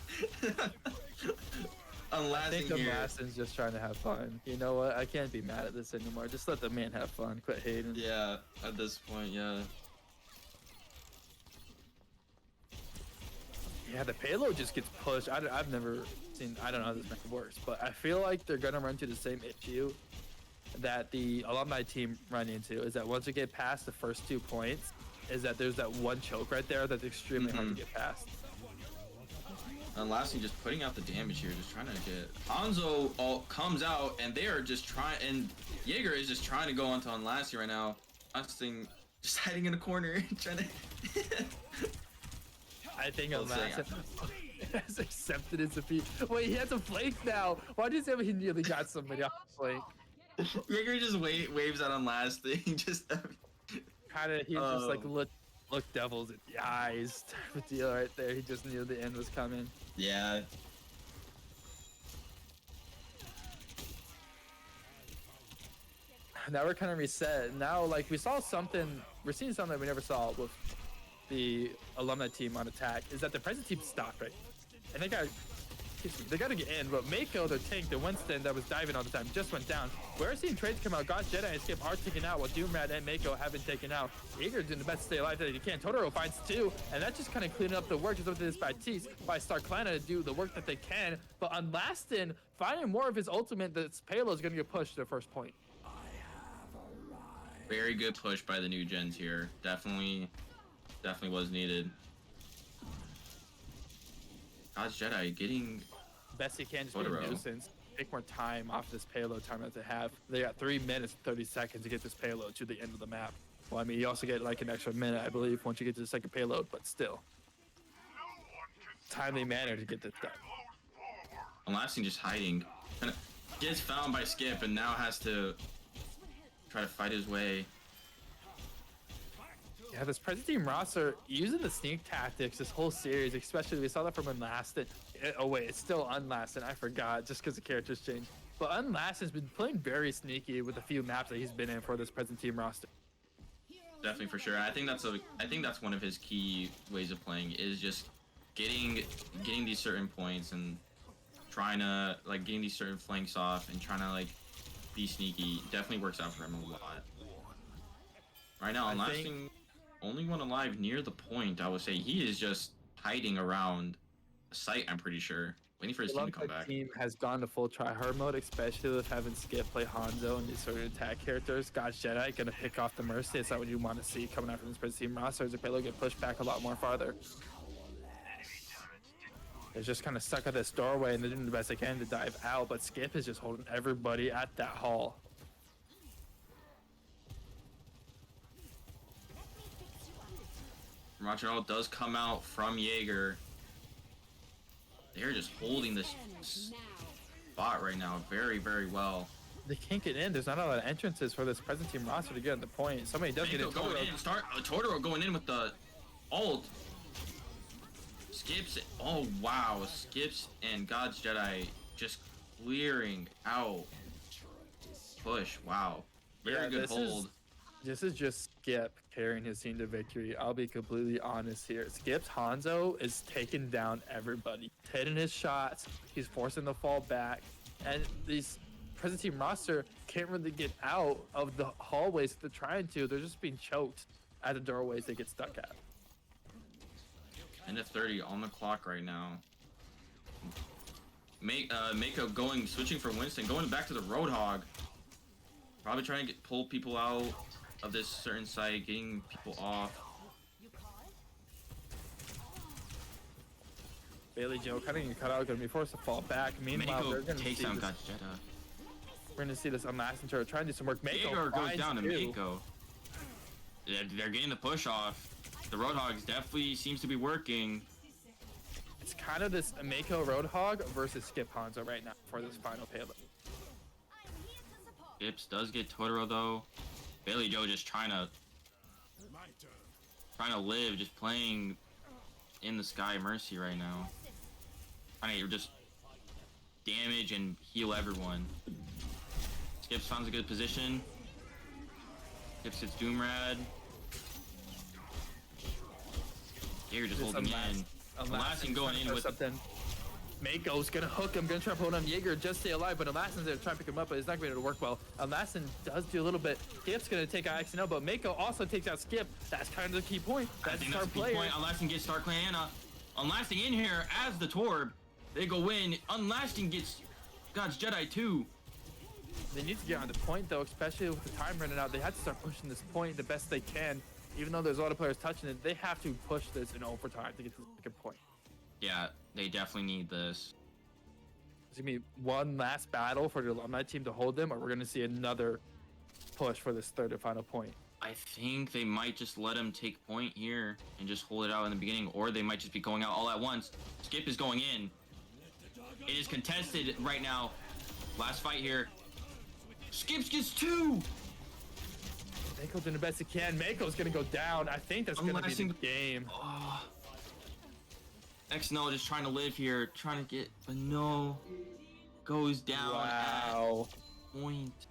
Unlasting here. Unlasting's just trying to have fun. You know what? I can't be mad at this anymore. Just let the man have fun. Quit hating. Yeah, at this point, yeah. Yeah, the payload just gets pushed. I've never seen. I don't know how this method works, but I feel like they're gonna run into the same issue that the Alumni team run into. Is that once you get past the first 2 points, is that there's that one choke right there that's extremely hard to get past. Unlasting just putting out the damage here, just trying to get Hanzo comes out, and they are just trying, and Jaeger is just trying to go onto Unlasting right now. Unlasting just hiding in a corner, trying to. I think Unlasting has accepted his defeat. Wait, he has a flank now. Why did you say he nearly got somebody off the flank? Jaeger just waves at Unlasting, just kind of. He's just like look devils in the eyes type of deal right there. He just knew the end was coming. Yeah. Now we're kind of reset. Now, like, we're seeing something we never saw with the Alumni team on attack, is that the present team stopped, right? And they got to get in, but Mako, their tank, the Winston that was diving all the time, just went down. We're seeing trades come out. God Jedi and Skip are taken out, while Doomrat and Mako have been taken out. Jaeger's doing the best to stay alive that he can. Totoro finds 2, and that's just kind of cleaning up the work. Just up to this Baptiste by Stark Clan to do the work that they can. But Unlasting, finding more of his ultimate, this payload is going to get pushed to the first point. Very good push by the new gens here. Definitely was needed. God's Jedi getting best he can, just be a nuisance. Take more time off this payload time that they have. They got 3 minutes and 30 seconds to get this payload to the end of the map. Well, I mean, you also get like an extra minute, I believe, once you get to the second payload, but still. Timely manner to get this done. Unlasting just hiding. Kind of gets found by Skip and now has to try to fight his way. Yeah, this present team roster using the sneak tactics this whole series, especially we saw that from Unlasting. Oh wait, it's still Unlasting. I forgot just because the characters changed. But Unlasting's been playing very sneaky with a few maps that he's been in for this present team roster. Definitely, for sure. I think that's one of his key ways of playing, is just getting these certain points and trying to like getting these certain flanks off and trying to like be sneaky. Definitely works out for him a lot. Right now, Unlasting only one alive near the point. I would say he is just hiding around the site. I'm pretty sure, waiting for his team to come back. The team has gone to full try-hard mode, especially with having Skip play Hanzo and these sort of attack characters. God's Jedi gonna pick off the Mercy. It's not what you want to see coming out from this present team roster. The payload get pushed back a lot more farther. They're just kind of stuck at this doorway and they're doing the best they can to dive out, but Skip is just holding everybody at that hall. Montreal does come out from Jaeger. They're just holding this spot right now very, very well. They can't get in. There's not a lot of entrances for this present team roster to get on the point. Somebody does get Mako it. going in. Totoro going in with the ult. Skips. Oh, wow. Skips and God's Jedi just clearing out. Push. Wow. Very good hold. This is just Skip carrying his team to victory. I'll be completely honest here. Skip's Hanzo is taking down everybody, hitting his shots. He's forcing the fall back, and these present team roster can't really get out of the hallways that they're trying to. They're just being choked at the doorways they get stuck at. End of 30 on the clock right now. Mako switching for Winston, going back to the Roadhog. Probably trying to pull people out of this certain site, getting people off. Bailey Joe kind of getting cut out, going to be forced to fall back. Meanwhile, Mako they're going to takes see down this. God's Jedi. We're going to see this unlasting turret trying to do some work. Mako Jaeger goes finds down to two. Mako. They're getting the push off. The Roadhogs definitely seems to be working. It's kind of this Mako Roadhog versus Skip Hanzo right now for this final payload. Skips does get Totoro though. Bailey Joe just trying to live, just playing in the sky Mercy right now. Trying to just damage and heal everyone. Skips finds a good position. Skips gets Doomrad. Jaeger just holding in. Unlasting going in with something. Mako's gonna hook him, gonna try to hold on Jaeger, just stay alive, but Unlasting's gonna try to pick him up, but it's not going to work well. Unlasting does do a little bit. Skip's gonna take out XNL, but Mako also takes out Skip. That's kind of the key point. I think that's the key point. Unlasting gets Star Clayana. Unlasting in here as the Torb. They go in. Unlasting gets God's Jedi too. They need to get on the point though, especially with the time running out. They have to start pushing this point the best they can. Even though there's a lot of players touching it, they have to push this in overtime to get to the second point. Yeah, they definitely need this. It's gonna be one last battle for the Alumni team to hold them, or we're gonna see another push for this third and final point. I think they might just let him take point here and just hold it out in the beginning, or they might just be going out all at once. Skip is going in. It is contested right now. Last fight here. Skips gets two. Mako doing the best he can. Mako's gonna go down. I think that's gonna be the game. Oh. XNL just trying to live here, trying to get, but no. Goes down Wow. at point.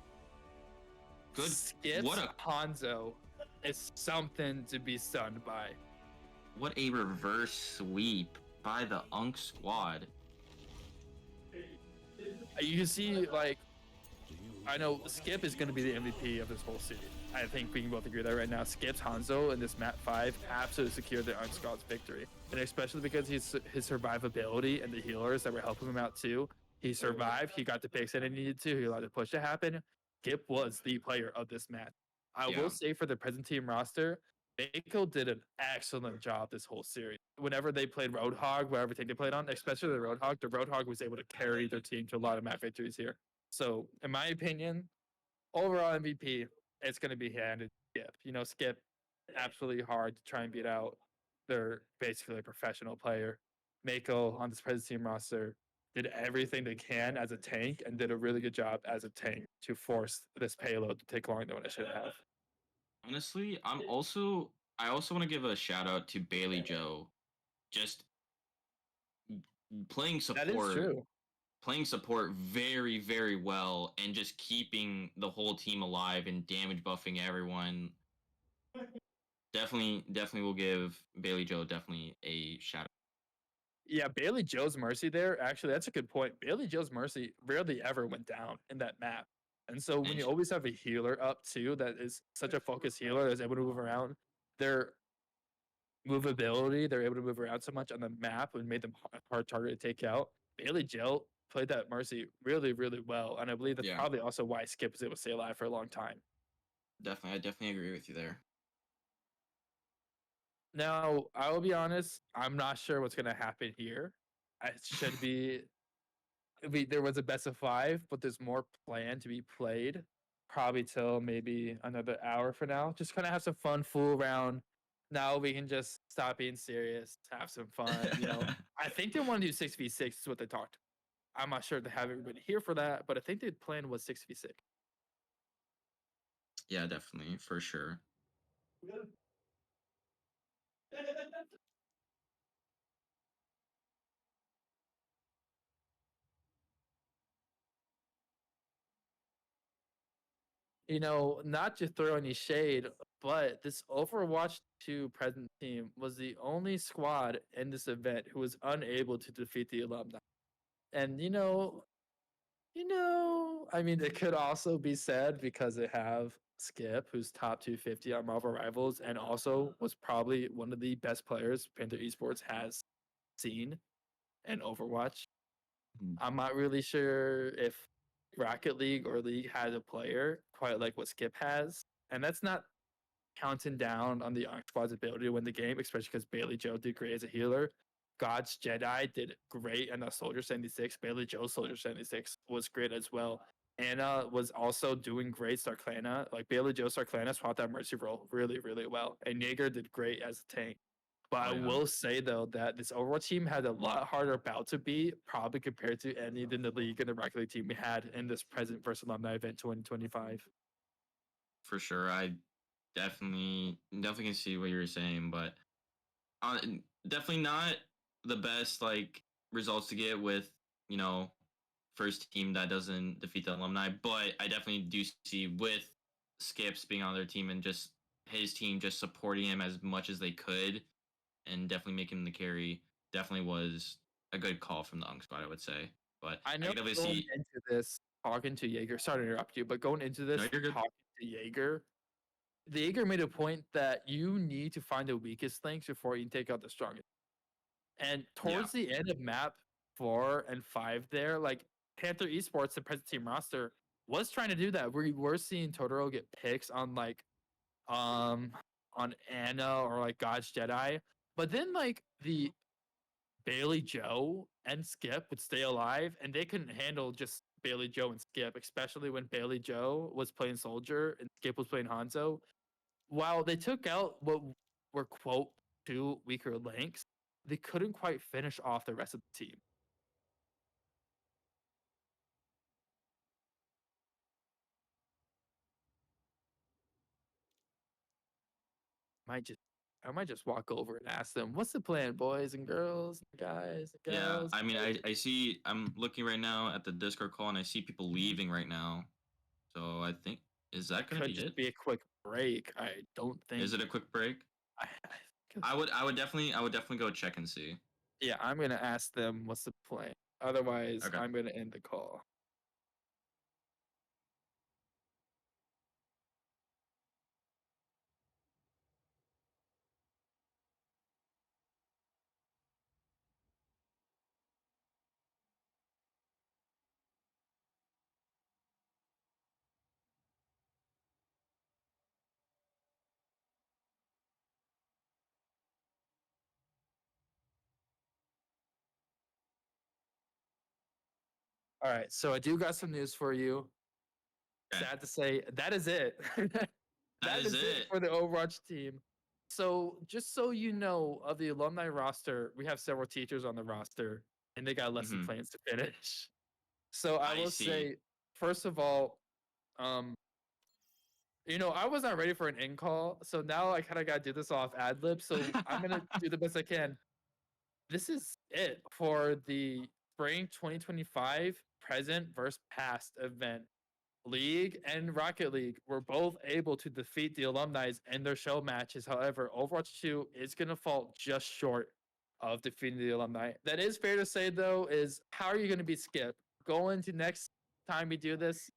Good. Skips What a Hanzo is something to be stunned by. what a reverse sweep by the Unk squad. You can see, like, I know Skip is going to be the MVP of this whole series. I think we can both agree that right now. Skip's Hanzo in this map 5 absolutely secured the Unk squad's victory. And especially because his survivability and the healers that were helping him out too. He survived. He got the picks that he needed to. He allowed the push to happen. Skip was the player of this match. I will say for the present team roster, Mako did an excellent job this whole series. Whenever they played Roadhog, whatever team they played on, especially the Roadhog was able to carry their team to a lot of map victories here. So, in my opinion, overall MVP, it's going to be handed to Skip. You know, Skip, absolutely hard to try and beat out. They're basically a professional player. Mako on this present team roster did everything they can as a tank and did a really good job as a tank to force this payload to take longer than it should have. Honestly, I also want to give a shout out to Bailey Joe. Just playing support. That is true. Playing support very, very well and just keeping the whole team alive and damage buffing everyone. Definitely will give Bailey Joe definitely a shout out. Yeah, Bailey Joe's Mercy there, actually, that's a good point. Bailey Joe's Mercy rarely ever went down in that map. And so when you always have a healer up too, that is such a focused healer that's able to move around, their movability, they're able to move around so much on the map and made them a hard target to take out. Bailey Joe played that Mercy really, really well. And I believe that's probably also why Skip was able to stay alive for a long time. I definitely agree with you there. Now, I will be honest, I'm not sure what's going to happen here. It should be, there was a best of 5, but there's more planned to be played, probably till maybe another hour from now. Just kind of have some fun, fool around. Now we can just stop being serious, have some fun. I think they want to do 6v6 is what they talked. I'm not sure if they have everybody here for that, but I think the plan was 6v6. Yeah, definitely, for sure. Not to throw any shade, but this Overwatch 2 present team was the only squad in this event who was unable to defeat the Alumni. And I mean, it could also be said because they have Skip, who's top 250 on Marvel Rivals, and also was probably one of the best players Panther Esports has seen in Overwatch. Mhm. I'm not really sure if Rocket League or League has a player quite like what Skip has. And that's not counting down on the Arc Squad's ability to win the game, especially because Bailey Joe did great as a healer. God's Jedi did great in the Soldier 76. Bailey Joe Soldier 76 was great as well. Anna was also doing great Starclana. Like Bailey Joe Starclana swapped that Mercy role really, really well. And Jaeger did great as a tank. But Oh, I yeah. will say though that this Overwatch team had a lot harder bout to beat, probably compared to any than the league and the Rocket League team we had in this present versus alumni event 2025. For sure. I definitely can see what you were saying, but uh, definitely not the best like results to get with you know first team that doesn't defeat the alumni. But I definitely do see with Skips being on their team and just his team just supporting him as much as they could and definitely making him the carry. Definitely was a good call from the Unk squad, I would say. But I I know could definitely going see. into this, talking to Jaeger, sorry to interrupt you, but going into No, this, you're good. talking to Jaeger, the Jaeger made a point that you need to find the weakest links before you can take out the strongest. And Yeah. towards the end of map 4 and 5 there, like Panther Esports, the present team roster, was trying to do that. We were seeing Totoro get picks on like on Anna or like God's Jedi. But then like the Bailey Joe and Skip would stay alive and they couldn't handle just Bailey Joe and Skip, especially when Bailey Joe was playing Soldier and Skip was playing Hanzo. While they took out what were quote two weaker links, they couldn't quite finish off the rest of the team. Might just I might just walk over and ask them, "What's the plan, boys and girls, guys and Yeah. girls?" I mean, I see. I'm looking right now at the Discord call, and I see people leaving right now. So I think is that It gonna could be just it? be a quick break. I don't think. Is it a quick break? I I would definitely go check and see. Yeah, I'm gonna ask them what's the plan. Otherwise, Okay. I'm gonna end the call. All right, so I do got some news for you. Okay. Sad to say, that is it. That That is is it it. for the Overwatch team. So, just so you know, of the alumni roster, we have several teachers on the roster, and they got lesson Hmm. plans to finish. So, I I will see. say, first of all, um, I was not ready for an in call, so now I kind of got to do this off ad lib. So, I'm gonna do the best I can. This is it for the spring 2025 present versus past event. League and Rocket League were both able to defeat the alumni in their show matches. However, Overwatch 2 is going to fall just short of defeating the alumni. That is fair to say, though, is how are you going to beat Skip? Going to next time we do this,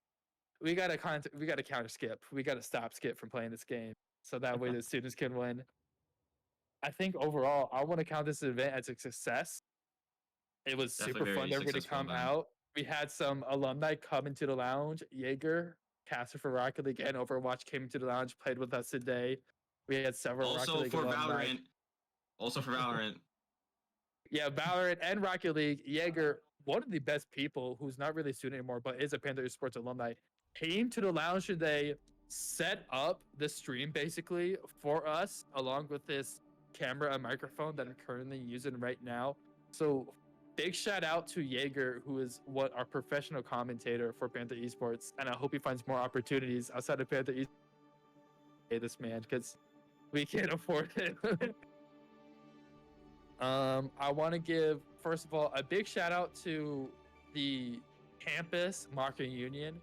we got to counter Skip. We got to stop Skip from playing this game so that way the students can win. I think overall, I want to count this event as a success. It was super Definitely fun very for everybody to successful come event. out. We had some alumni come into the lounge. Jaeger, caster for Rocket League and Overwatch, came into the lounge, played with us today. We had several Rocket Also League for alumni. Valorant. Also for Valorant. Yeah, Valorant and Rocket League. Jaeger, one of the best people who's not really a student anymore, but is a Panther Esports alumni, came to the lounge today, set up the stream basically for us, along with this camera and microphone that I'm currently using right now. So big shout out to Jaeger, who is what our professional commentator for Panther Esports, and I hope he finds more opportunities outside of Panther Esports. Pay this man because we can't afford it. I want to give, first of all, a big shout out to the campus marketing union.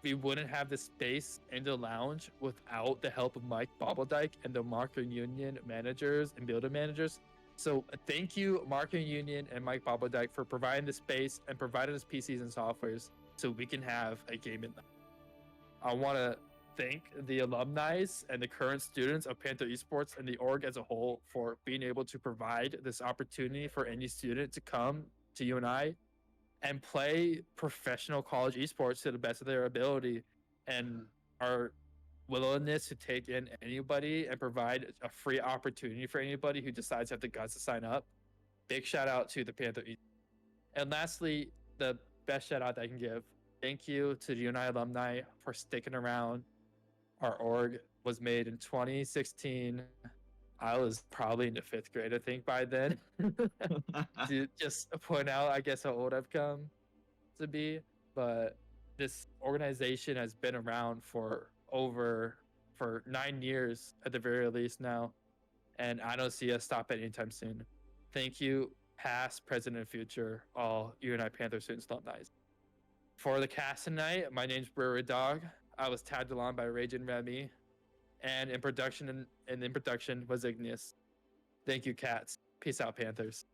We wouldn't have the space in the lounge without the help of Mike Bobbledyke and the marketing union managers and builder managers. So thank you, marketing union and Mike Bobbledyke, for providing the space and providing us PCs and softwares so we can have a game in. I want to thank the alumni and the current students of Panther Esports and the org as a whole for being able to provide this opportunity for any student to come to UNI and play professional college esports to the best of their ability, and our willingness to take in anybody and provide a free opportunity for anybody who decides to have the guts to sign up. Big shout out to the Panther. And lastly, the best shout out that I can give. Thank you to the UNI alumni for sticking around. Our org was made in 2016. I was probably in the 5th grade, I think, by then. To just point out, I guess, how old I've come to be. But this organization has been around for 9 years at the very least now. And I don't see us stop anytime soon. Thank you, past, present, and future, all UNI Panther students alumni. For the cast tonight, my name's Brewery Dog. I was tagged along by Rage and Remy. And in production was Igneous. Thank you, cats. Peace out, Panthers.